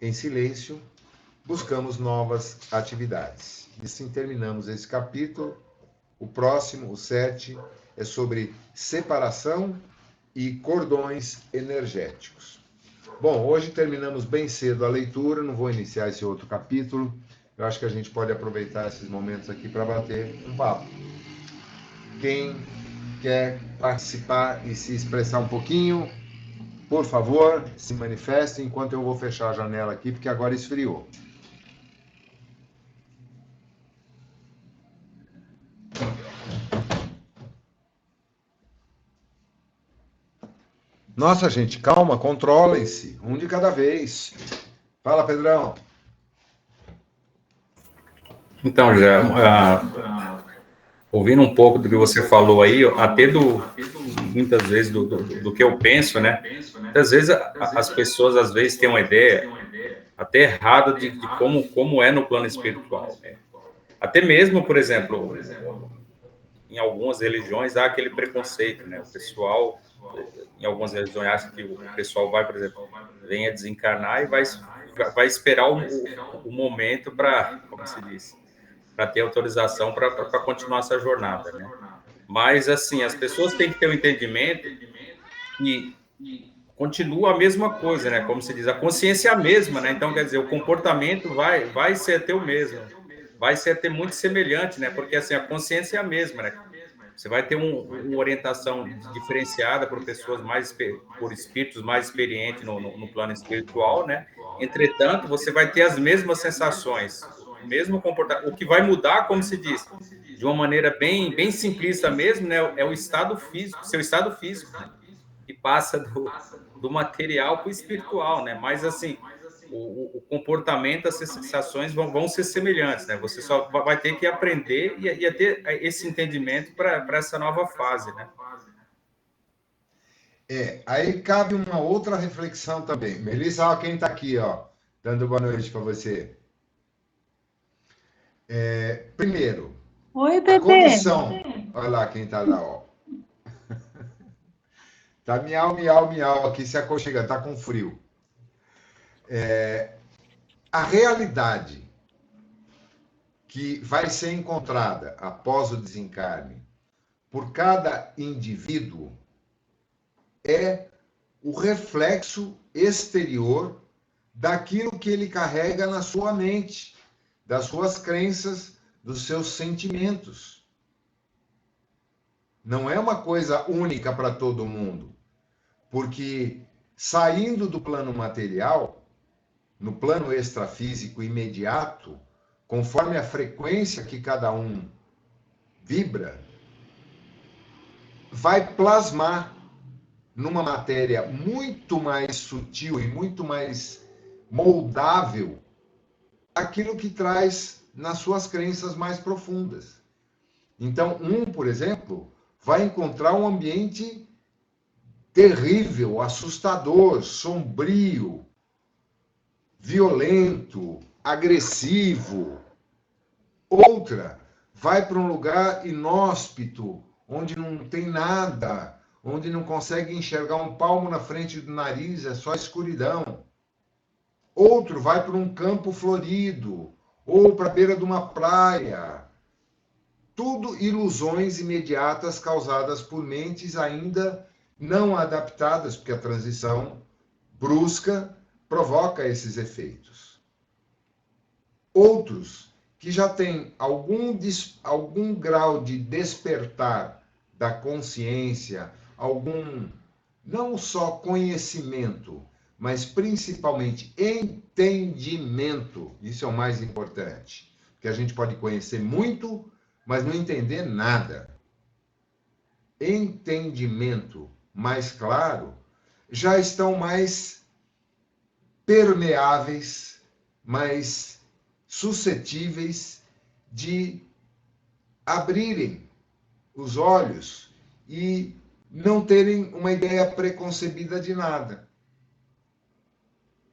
Em silêncio, buscamos novas atividades. E assim terminamos esse capítulo. O próximo, o 7, é sobre separação e cordões energéticos. Bom, hoje terminamos bem cedo a leitura, não vou iniciar esse outro capítulo. Eu acho que a gente pode aproveitar esses momentos aqui para bater um papo. Quem quer participar e se expressar um pouquinho, por favor, se manifeste enquanto eu vou fechar a janela aqui, porque agora esfriou. Nossa, gente, calma, controlem-se, um de cada vez. Fala, Pedrão. Então, já ouvindo um pouco do que você falou aí, até muitas vezes do que eu penso, né? Muitas vezes as pessoas às vezes têm uma ideia até errada de como é no plano espiritual. Né? Até mesmo, por exemplo, em algumas religiões há aquele preconceito, né? O pessoal, em algumas religiões, acha que o pessoal vai, por exemplo, venha desencarnar e vai esperar o momento para, como se diz, para ter autorização para continuar essa jornada, né? Mas, assim, as pessoas têm que ter um entendimento que continua a mesma coisa, né? Como se diz, a consciência é a mesma, né? Então, quer dizer, o comportamento vai ser até o mesmo, vai ser até muito semelhante, né? Porque, assim, a consciência é a mesma, né? Você vai ter uma orientação diferenciada por pessoas por espíritos mais experientes no plano espiritual, né? Entretanto, você vai ter as mesmas sensações, o mesmo comportamento. O que vai mudar, como se diz, de uma maneira bem simplista mesmo, né? É o estado físico, seu estado físico, né? Que passa do material para o espiritual, né? Mas, assim, o comportamento, as sensações vão ser semelhantes, né? Você só vai ter que aprender e ter esse entendimento para essa nova fase, né? Aí cabe uma outra reflexão também. Melissa, ó, quem está aqui, ó, dando boa noite para você. Primeiro, Oi, a bebê. condição. Olha lá quem está lá, ó. Tá miau, miau, miau aqui se aconchegando, tá com frio. A realidade que vai ser encontrada após o desencarne por cada indivíduo é o reflexo exterior daquilo que ele carrega na sua mente, das suas crenças, dos seus sentimentos. Não é uma coisa única para todo mundo, porque saindo do plano material, no plano extrafísico imediato, conforme a frequência que cada um vibra, vai plasmar numa matéria muito mais sutil e muito mais moldável aquilo que traz nas suas crenças mais profundas. Então, por exemplo, vai encontrar um ambiente terrível, assustador, sombrio, violento, agressivo. Outra vai para um lugar inóspito, onde não tem nada, onde não consegue enxergar um palmo na frente do nariz, é só escuridão. Outro vai para um campo florido, ou para a beira de uma praia. Tudo ilusões imediatas causadas por mentes ainda não adaptadas, porque a transição brusca provoca esses efeitos. Outros que já têm algum grau de despertar da consciência, algum, não só conhecimento, mas principalmente entendimento. Isso é o mais importante, porque a gente pode conhecer muito, mas não entender nada. Entendimento mais claro, já estão mais permeáveis, mais suscetíveis de abrirem os olhos e não terem uma ideia preconcebida de nada.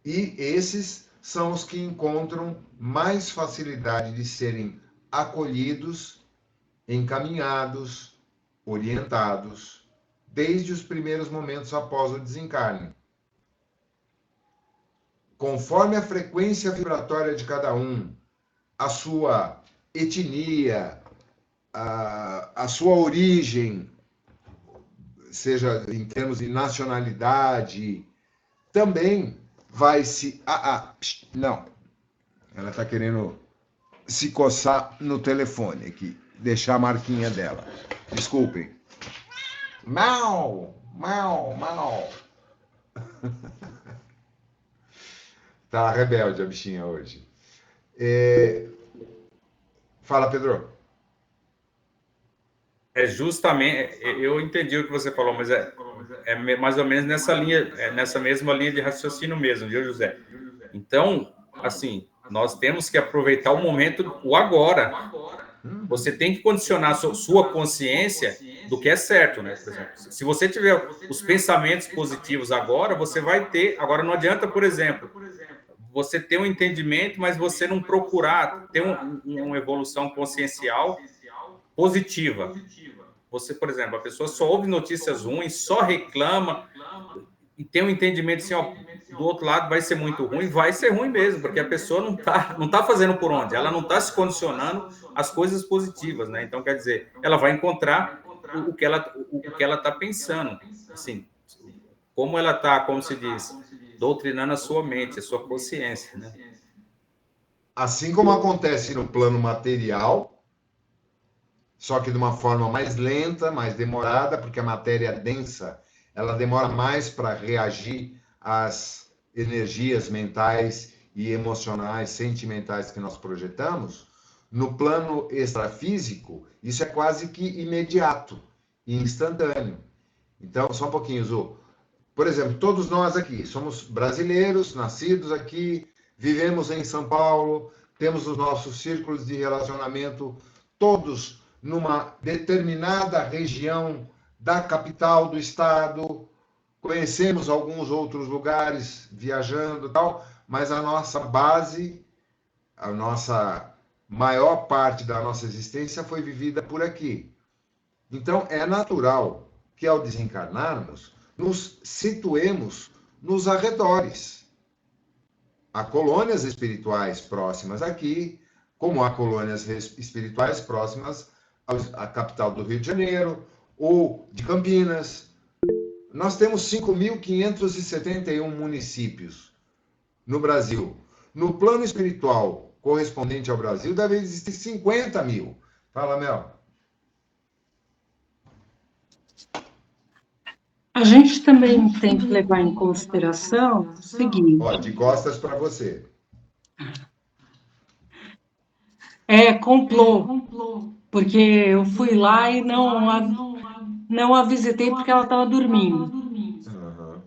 E esses são os que encontram mais facilidade de serem acolhidos, encaminhados, orientados, desde os primeiros momentos após o desencarne. Conforme a frequência vibratória de cada um, a sua etnia, a sua origem, seja em termos de nacionalidade, também vai se... não. Ela está querendo se coçar no telefone aqui, deixar a marquinha dela. Desculpem. Mau. Tá rebelde a bichinha hoje. Fala, Pedro. É justamente, eu entendi o que você falou, mas é mais ou menos nessa linha, nessa mesma linha de raciocínio mesmo, viu, José? Então, assim, nós temos que aproveitar o momento, o agora. Você tem que condicionar a sua consciência do que é certo, né? Por exemplo, se você tiver os pensamentos positivos agora, você vai ter... Agora, não adianta, por exemplo, você ter um entendimento, mas você não procurar ter uma evolução consciencial positiva. Você, por exemplo, a pessoa só ouve notícias ruins, só reclama e tem um entendimento assim, ó, do outro lado vai ser muito ruim, vai ser ruim mesmo, porque a pessoa não tá fazendo por onde, ela não está se condicionando às coisas positivas, né? Então, quer dizer, ela vai encontrar o que ela está pensando, assim, como ela está, como se diz, doutrinando a sua mente, a sua consciência, né? Assim como acontece no plano material, só que de uma forma mais lenta, mais demorada, porque a matéria densa, ela demora mais para reagir às energias mentais e emocionais, sentimentais que nós projetamos. No plano extrafísico, isso é quase que imediato e instantâneo. Então, só um pouquinho, Zu. Por exemplo, todos nós aqui somos brasileiros, nascidos aqui, vivemos em São Paulo, temos os nossos círculos de relacionamento, todos numa determinada região da capital do estado, conhecemos alguns outros lugares viajando e tal, mas a nossa base, a nossa maior parte da nossa existência foi vivida por aqui. Então, é natural que ao desencarnarmos, nos situemos nos arredores. Há colônias espirituais próximas aqui, como há colônias espirituais próximas à capital do Rio de Janeiro ou de Campinas. Nós temos 5.571 municípios no Brasil. No plano espiritual correspondente ao Brasil, deve existir 50 mil. Fala, Mel. A gente também tem que levar em consideração o seguinte... Ó, de costas para você. Complô, porque eu fui lá e não a visitei porque ela estava dormindo. Uhum.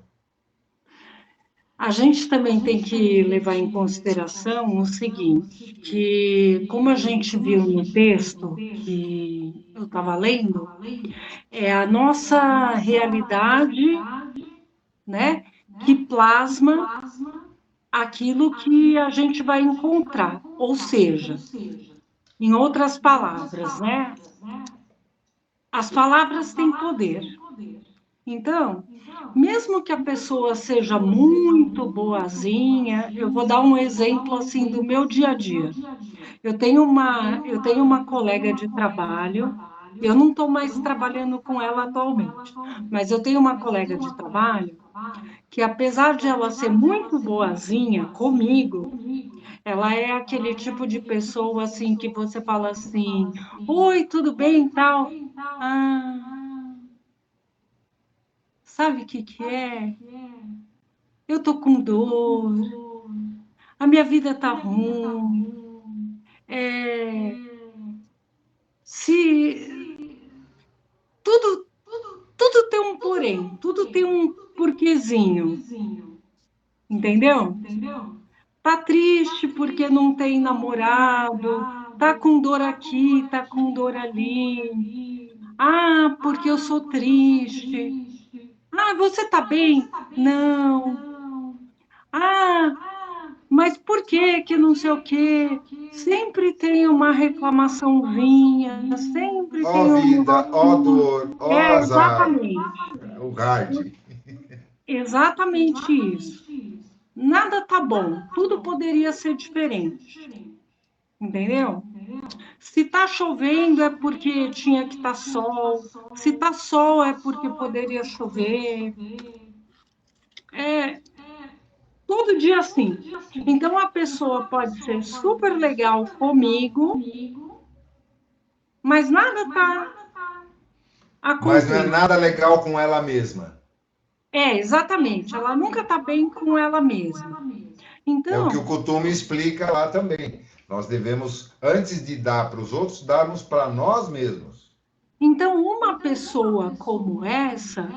A gente também tem que levar em consideração o seguinte, que como a gente viu no texto que eu estava lendo, é a nossa realidade, né, que plasma aquilo que a gente vai encontrar. Ou seja, em outras palavras, né, as palavras têm poder. Então, mesmo que a pessoa seja muito boazinha, eu vou dar um exemplo assim do meu dia a dia. Eu tenho uma colega de trabalho, eu não estou mais trabalhando com ela atualmente, mas eu tenho uma colega de trabalho que, apesar de ela ser muito boazinha comigo, ela é aquele tipo de pessoa assim que você fala assim, oi, tudo bem e tal? Ah, sabe o que que é? Eu tô com dor, a minha vida tá ruim. Se tudo tem um porém, tudo tem um porquezinho, entendeu? Tá triste porque não tem namorado, tá com dor aqui, tá com dor ali. Ah, porque eu sou triste. Ah, você tá bem? Não. Ah, mas por que que não sei o quê? Sempre tem uma reclamaçãozinha, sempre Ó tem um vida, ó negocinho. dor, ó É, azar. exatamente. O hard. Exatamente isso. Nada tá bom, tudo poderia ser diferente. Entendeu? Se tá chovendo é porque tinha que estar sol. Se tá sol é porque poderia chover. É todo dia assim. Então a pessoa pode ser super legal comigo, mas nada tá Mas não é acontecendo. nada legal com ela mesma. É, exatamente. Ela nunca tá bem com ela mesma. É o que o Então, costume explica lá também. Nós devemos, antes de dar para os outros, darmos para nós mesmos. então uma pessoa como essa,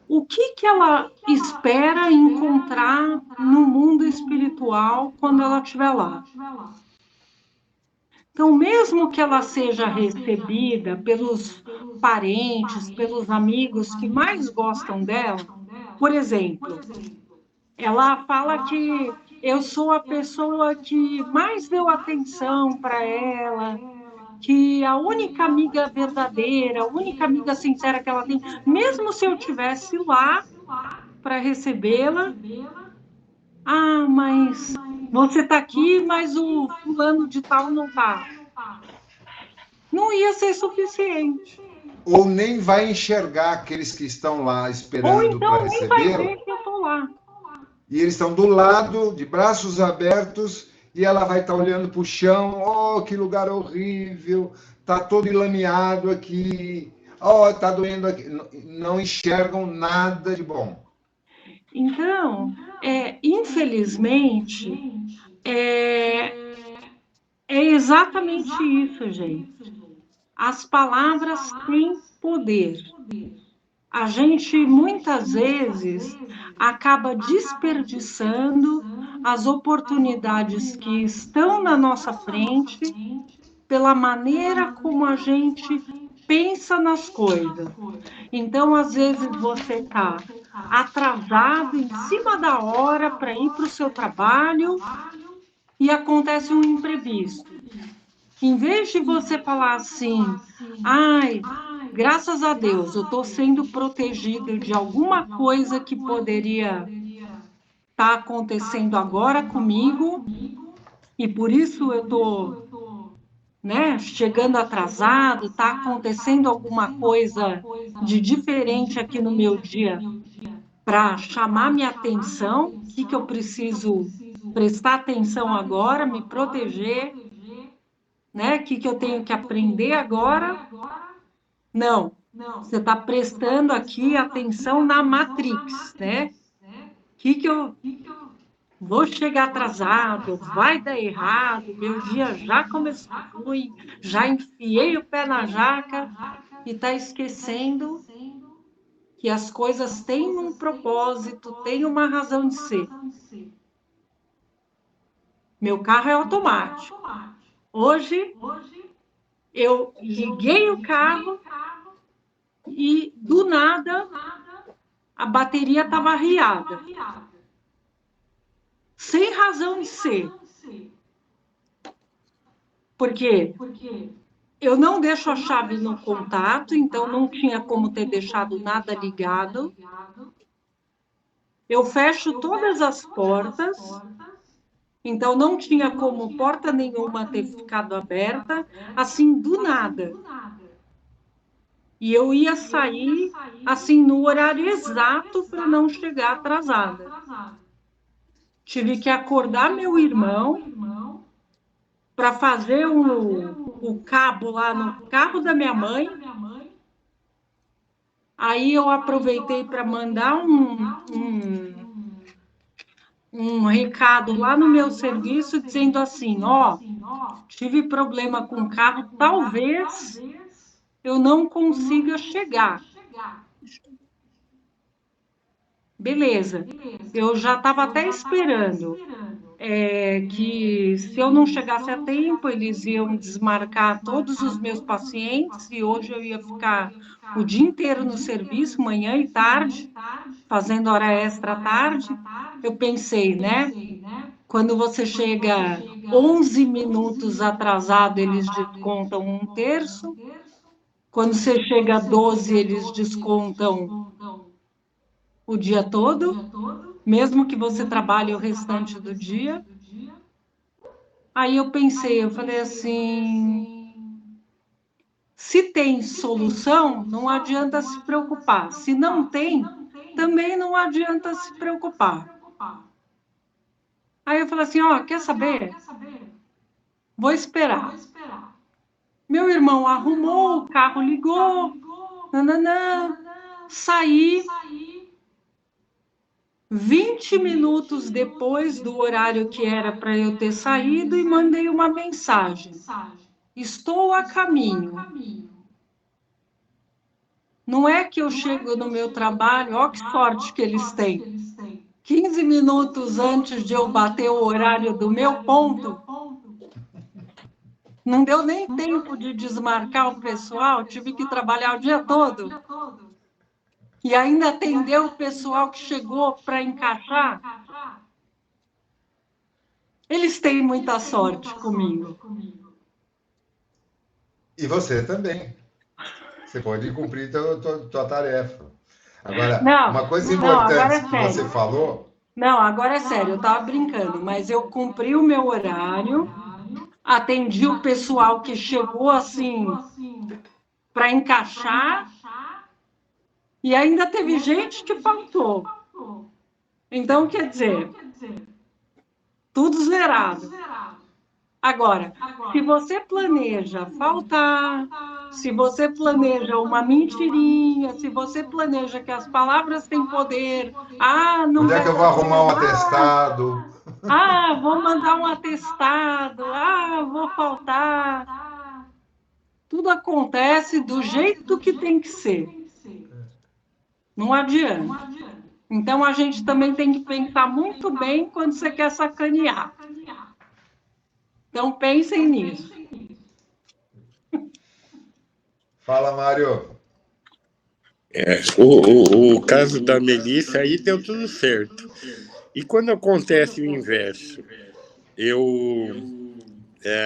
o que que ela espera encontrar no mundo espiritual quando ela estiver lá? Então, mesmo que ela seja recebida pelos parentes, pelos amigos que mais gostam dela, por exemplo, ela fala que eu sou a pessoa que mais deu atenção para ela, que a única amiga verdadeira, a única amiga sincera que ela tem, mesmo se eu tivesse lá para recebê-la, ah, mas você está aqui, mas o fulano de tal não está. Não ia ser suficiente. Ou nem vai enxergar aqueles que estão lá Ou esperando para então nem vai recebê-la, ver que eu estou lá. e eles estão do lado, de braços abertos, e ela vai estar olhando para o chão. Oh, que lugar horrível! Está todo enlameado aqui. Oh, está doendo aqui. Não enxergam nada de bom. Então, infelizmente, é, é exatamente isso, gente. As palavras têm poder. A gente muitas vezes acaba desperdiçando as oportunidades que estão na nossa frente pela maneira como a gente pensa nas coisas. Então, às vezes, você está atrasado, em cima da hora para ir para o seu trabalho e acontece um imprevisto. Em vez de você falar assim, ai, graças a Deus, eu estou sendo protegido de alguma coisa que poderia estar acontecendo agora comigo, e por isso eu estou, né, chegando atrasado, está acontecendo alguma coisa de diferente aqui no meu dia para chamar minha atenção, o que, que eu preciso prestar atenção agora, me proteger, né? O que, que eu tenho que aprender agora? Não, você está prestando aqui atenção na Matrix, né? O que eu vou chegar atrasado, vai dar errado, meu dia já começou ruim, já enfiei o pé na jaca e está esquecendo que as coisas têm um propósito, têm uma razão de ser. Meu carro é automático. Hoje, eu liguei o carro e, do nada, a bateria estava arriada. Sem razão de ser. Por quê? Eu não deixo a chave no contato, então não tinha como ter deixado nada ligado. Eu fecho todas as portas, então não tinha como porta nenhuma ter ficado aberta, assim, do nada. E eu ia sair, assim, no horário exato para não chegar atrasada. Tive que acordar meu irmão para fazer o cabo lá no carro da minha mãe. Aí eu aproveitei para mandar um recado lá no meu serviço dizendo assim, ó, tive problema com o carro, talvez eu não consiga chegar. Beleza, eu já estava até esperando que se eu não chegasse a tempo, eles iam desmarcar todos os meus pacientes e hoje eu ia ficar o dia inteiro no serviço, manhã e tarde, fazendo hora extra à tarde. Eu pensei, né? Quando você chega 11 minutos atrasado, eles descontam 1/3. Quando você chega a 12, eles descontam o dia todo, mesmo que você trabalhe o restante do dia. Aí eu pensei, eu falei assim, se tem solução, não adianta se preocupar. Se não tem, também não adianta se preocupar. Aí eu falei assim, ó, quer saber? Vou esperar. Meu irmão arrumou, o carro ligou, nananã, saí. 20 minutos depois do horário que era para eu ter saído e mandei uma mensagem. Estou a caminho. Não é que eu chego no meu trabalho, ó que sorte que eles têm. 15 minutos antes de eu bater o horário do meu ponto, não deu nem tempo de desmarcar o pessoal, tive que trabalhar o dia todo. E ainda atender o pessoal que chegou para encaixar. Eles têm muita sorte comigo. E você também. Você pode cumprir tua tarefa. Agora, uma coisa importante que você falou... Não, agora é sério, eu estava brincando, mas eu cumpri o meu horário, atendi o pessoal que chegou assim para encaixar, e ainda teve gente que faltou. Então, quer dizer, tudo zerado. Agora, se você planeja faltar, se você planeja uma mentirinha, se você planeja que as palavras têm poder, não onde é que eu vou arrumar um atestado? Vou mandar um atestado, vou faltar. Tudo acontece do jeito que tem que ser. Não adianta. Então, a gente também tem que pensar muito bem quando você quer sacanear. Então, pensem nisso. Fala, Mário. O caso da Melissa aí deu tudo certo. E quando acontece o inverso? Eu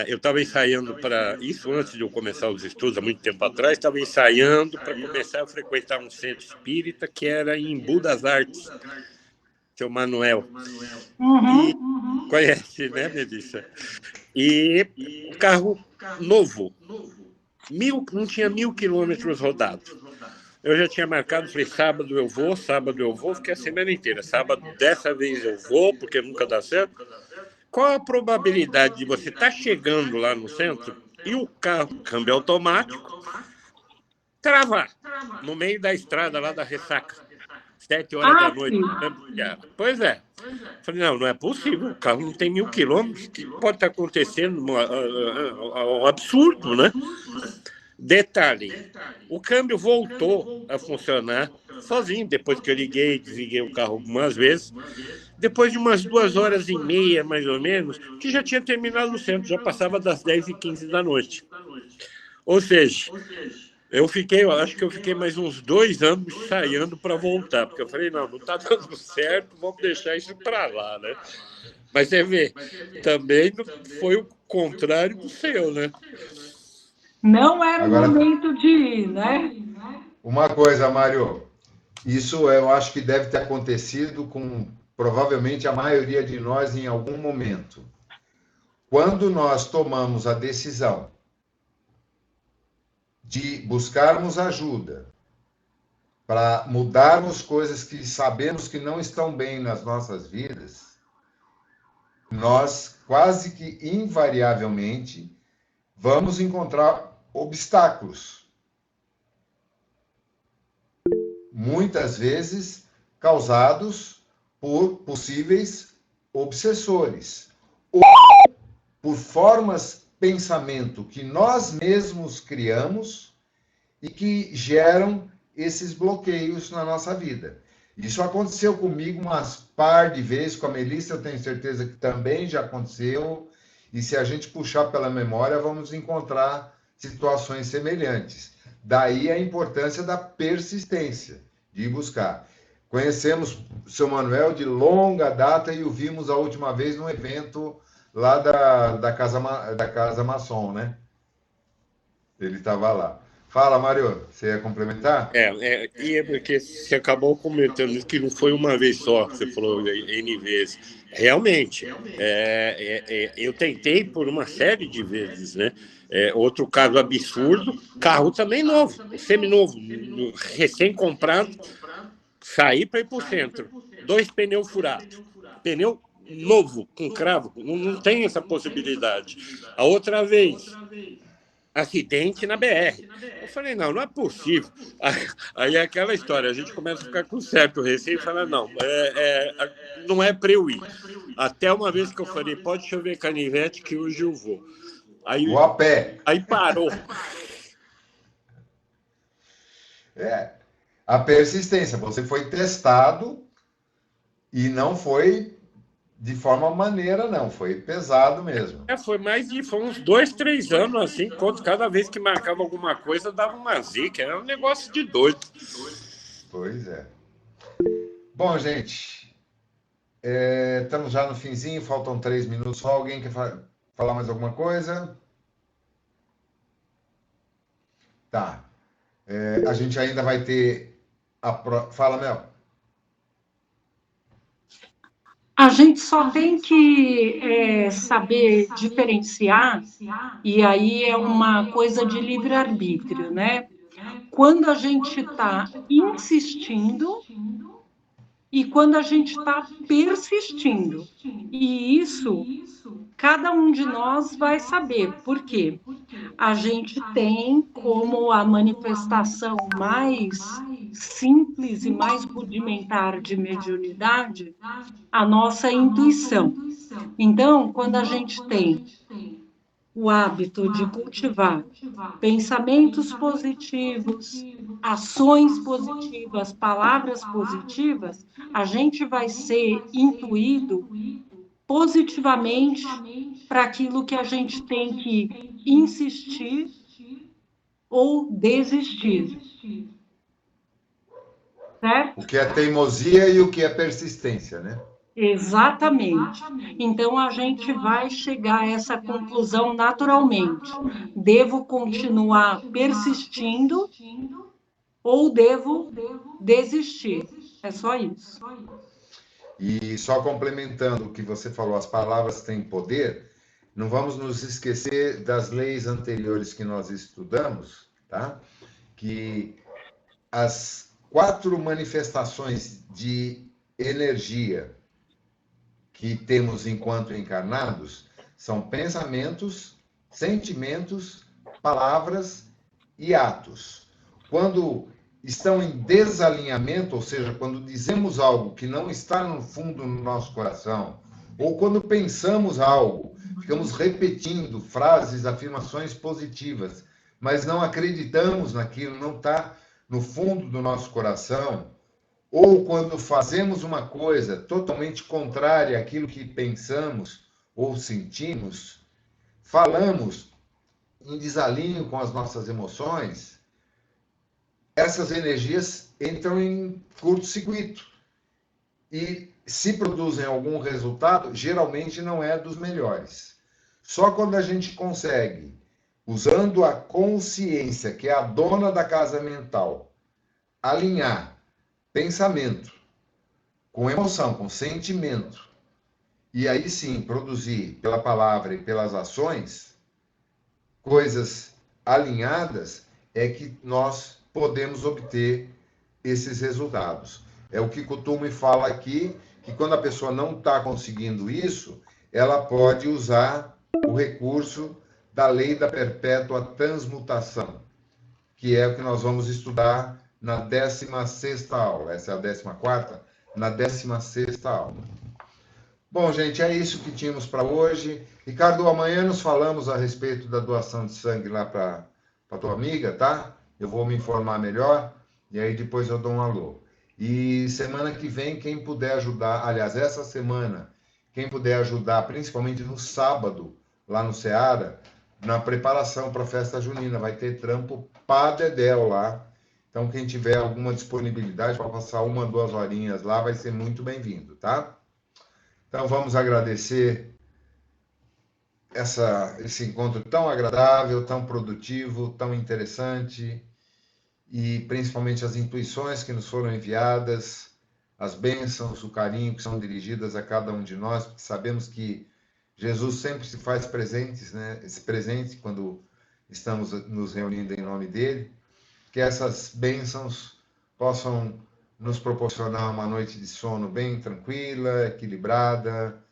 estava ensaiando para... Isso antes de eu começar os estudos, há muito tempo atrás, estava ensaiando para começar a frequentar um centro espírita que era em Embu das Artes, seu Manuel. Conhece, né, Melissa? E um carro novo, não tinha 1.000 quilômetros rodados. Eu já tinha marcado, falei, sábado eu vou, fiquei a semana inteira. Sábado, dessa vez eu vou, porque nunca dá certo. Qual a probabilidade de você estar chegando lá no centro e o carro, câmbio automático, travar no meio da estrada lá da Ressaca, 7 horas da noite? Pois é. Falei, não é possível, o carro não tem 1.000 quilômetros, o que pode estar acontecendo? Um absurdo, né? Detalhe, o câmbio voltou a funcionar sozinho, depois que eu liguei, desliguei o carro algumas vezes. Depois de umas 2h30, mais ou menos, que já tinha terminado o centro, já passava das 10h15 da noite. Ou seja, acho que eu fiquei mais uns 2 anos ensaiando para voltar, porque eu falei, não está dando certo, vamos deixar isso para lá, né? Mas você vê, também foi o contrário do seu, né? Não era o momento de ir, né? Uma coisa, Mário, isso eu acho que deve ter acontecido com provavelmente a maioria de nós em algum momento. Quando nós tomamos a decisão de buscarmos ajuda para mudarmos coisas que sabemos que não estão bem nas nossas vidas, nós quase que invariavelmente vamos encontrar obstáculos. Muitas vezes causados por possíveis obsessores ou por formas de pensamento que nós mesmos criamos e que geram esses bloqueios na nossa vida. Isso aconteceu comigo umas par de vezes, com a Melissa eu tenho certeza que também já aconteceu, e se a gente puxar pela memória, vamos encontrar situações semelhantes. Daí a importância da persistência, de ir buscar. Conhecemos o seu Manuel de longa data e o vimos a última vez num evento lá da Casa Maçom, né? Ele estava lá. Fala, Mário, você ia complementar? E é porque você acabou comentando que não foi uma vez só, que você falou N vezes. Realmente, eu tentei por uma série de vezes, né? Outro caso absurdo, carro também novo, seminovo, recém-comprado, saí para ir para o centro, 2 pneus furados, pneu novo, com cravo, não tem essa possibilidade. A outra vez, acidente na BR. Eu falei, não é possível. Aí é aquela história, a gente começa a ficar com certo receio e fala, não é para eu ir. Até uma vez que eu falei, pode chover canivete que hoje eu vou. Vou a pé. Aí parou. A persistência. Você foi testado e não foi de forma maneira, não. Foi pesado mesmo. Foi uns 2, 3 anos, assim, cada vez que marcava alguma coisa, dava uma zica. Era um negócio de doido. Pois é. Bom, gente, estamos já no finzinho, faltam 3 minutos só. Alguém quer falar mais alguma coisa? Tá. A gente ainda vai ter Fala, Mel. A gente só tem que saber diferenciar, e aí é uma coisa de livre-arbítrio, né? Quando a gente está insistindo e quando a gente está persistindo. E isso, cada um de nós vai saber. Por quê? A gente tem como a manifestação mais simples e mais rudimentar de mediunidade a nossa intuição. Então, quando a gente tem o hábito de cultivar pensamentos positivos, ações positivas, palavras positivas, a gente vai ser intuído positivamente para aquilo que a gente tem que insistir ou desistir. Certo? O que é teimosia e o que é persistência, né? Exatamente. Então, a gente vai chegar a essa conclusão naturalmente. Devo continuar persistindo ou devo desistir? É só isso. E só complementando o que você falou, as palavras têm poder, não vamos nos esquecer das leis anteriores que nós estudamos, tá? Que as 4 manifestações de energia que temos enquanto encarnados são pensamentos, sentimentos, palavras e atos. Quando estão em desalinhamento, ou seja, quando dizemos algo que não está no fundo do nosso coração, ou quando pensamos algo, ficamos repetindo frases, afirmações positivas, mas não acreditamos naquilo, não está no fundo do nosso coração, ou quando fazemos uma coisa totalmente contrária àquilo que pensamos ou sentimos, falamos em desalinho com as nossas emoções, essas energias entram em curto-circuito. E se produzem algum resultado, geralmente não é dos melhores. Só quando a gente consegue, usando a consciência, que é a dona da casa mental, alinhar pensamento com emoção, com sentimento, e aí sim produzir pela palavra e pelas ações coisas alinhadas, é que nós podemos obter esses resultados. É o que Kuthumi fala aqui, que quando a pessoa não está conseguindo isso, ela pode usar o recurso da lei da perpétua transmutação, que é o que nós vamos estudar na 16ª aula. Essa é a 14ª? Na 16ª aula. Bom, gente, é isso que tínhamos para hoje. Ricardo, amanhã nos falamos a respeito da doação de sangue lá para tua amiga, tá? Eu vou me informar melhor e aí depois eu dou um alô. E semana que vem, quem puder ajudar, aliás, essa semana, quem puder ajudar, principalmente no sábado, lá no Ceará, na preparação para a festa junina, vai ter trampo pá dedéu lá. Então, quem tiver alguma disponibilidade para passar 1, 2 horinhas lá, vai ser muito bem-vindo, tá? Então, vamos agradecer esse encontro tão agradável, tão produtivo, tão interessante, e principalmente as intuições que nos foram enviadas, as bênçãos, o carinho que são dirigidas a cada um de nós, porque sabemos que Jesus sempre se faz presente, né? Esse presente quando estamos nos reunindo em nome dele, que essas bênçãos possam nos proporcionar uma noite de sono bem tranquila, equilibrada,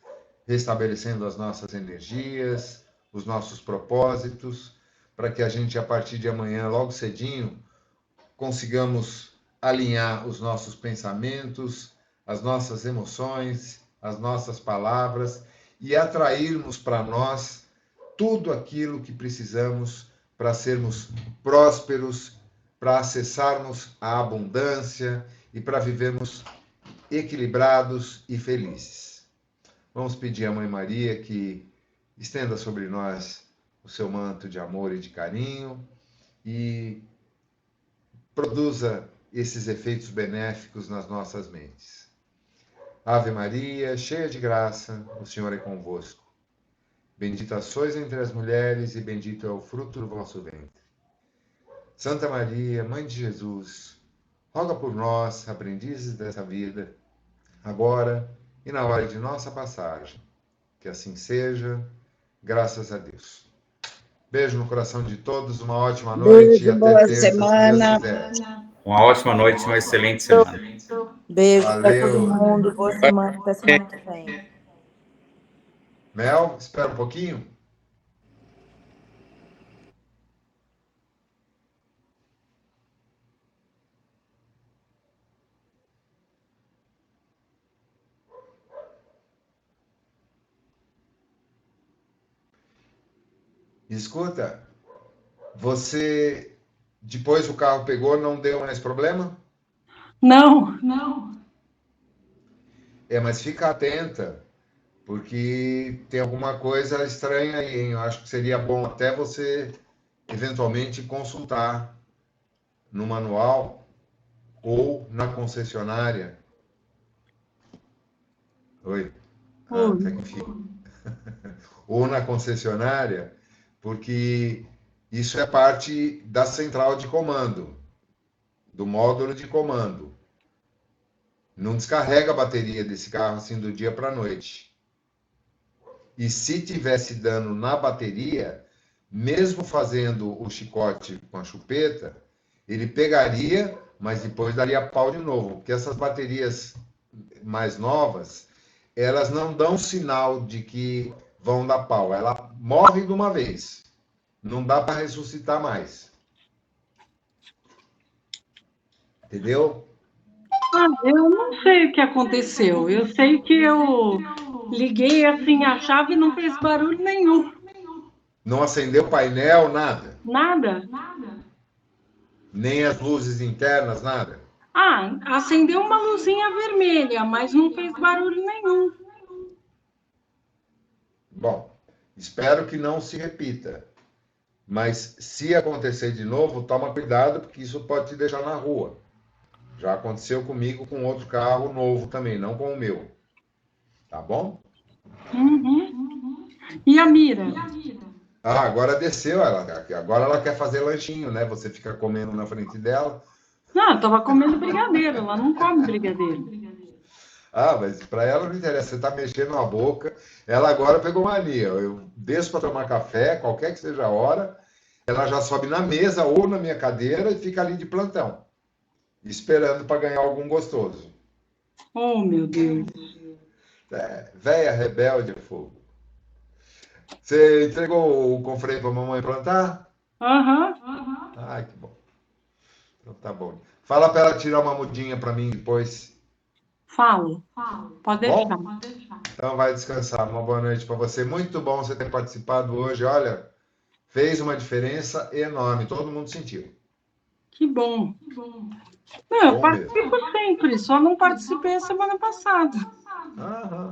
restabelecendo as nossas energias, os nossos propósitos, para que a gente, a partir de amanhã, logo cedinho, consigamos alinhar os nossos pensamentos, as nossas emoções, as nossas palavras e atrairmos para nós tudo aquilo que precisamos para sermos prósperos, para acessarmos a abundância e para vivermos equilibrados e felizes. Vamos pedir à Mãe Maria que estenda sobre nós o seu manto de amor e de carinho e produza esses efeitos benéficos nas nossas mentes. Ave Maria, cheia de graça, o Senhor é convosco. Bendita sois entre as mulheres e bendito é o fruto do vosso ventre. Santa Maria, Mãe de Jesus, roga por nós, aprendizes dessa vida, agora e na hora de nossa passagem. Que assim seja, graças a Deus. Beijo no coração de todos, uma ótima noite e até boa terça, semana. se Deus quiser. Uma ótima noite, uma excelente semana. Beijo para todo Valeu. mundo. Boa semana. Até semana que vem. Mel, espera um pouquinho. Escuta, você, depois o carro pegou, não deu mais problema? Não, Mas fica atenta, porque tem alguma coisa estranha aí, hein? Eu acho que seria bom até você, eventualmente, consultar no manual ou na concessionária. Oi? Até que enfim. Ou na concessionária, porque isso é parte da central de comando, do módulo de comando. Não descarrega a bateria desse carro assim do dia para a noite. E se tivesse dano na bateria, mesmo fazendo o chicote com a chupeta, ele pegaria, mas depois daria pau de novo, porque essas baterias mais novas, elas não dão sinal de que vão dar pau, ela morre de uma vez. Não dá para ressuscitar mais. Entendeu? eu não sei o que aconteceu. Eu sei que eu liguei assim a chave e não fez barulho nenhum. Não acendeu painel, nada. Nada. Nem as luzes internas, nada? Ah, acendeu uma luzinha vermelha, mas não fez barulho nenhum. Bom, espero que não se repita. Mas se acontecer de novo, toma cuidado, porque isso pode te deixar na rua. Já aconteceu comigo com outro carro novo também, não com o meu. Tá bom? Uhum. E a Mira? Ah, agora desceu. Agora ela quer fazer lanchinho, né? Você fica comendo na frente dela. Não, eu estava comendo brigadeiro, ela não come brigadeiro. Ah, mas para ela não interessa, você está mexendo a boca. Ela agora pegou mania. Eu desço para tomar café, qualquer que seja a hora, ela já sobe na mesa ou na minha cadeira e fica ali de plantão, esperando para ganhar algum gostoso. Oh, meu Deus. Véia rebelde, fogo. Você entregou o confrei para a mamãe plantar? Aham. Ai, que bom. Então tá bom. Fala para ela tirar uma mudinha para mim depois. Falo. Pode deixar. Bom? Então vai descansar. Uma boa noite para você. Muito bom você ter participado hoje. Olha, fez uma diferença enorme. Todo mundo sentiu. Que bom. Não, eu Bom participo sempre, só não participei a semana passada. Aham.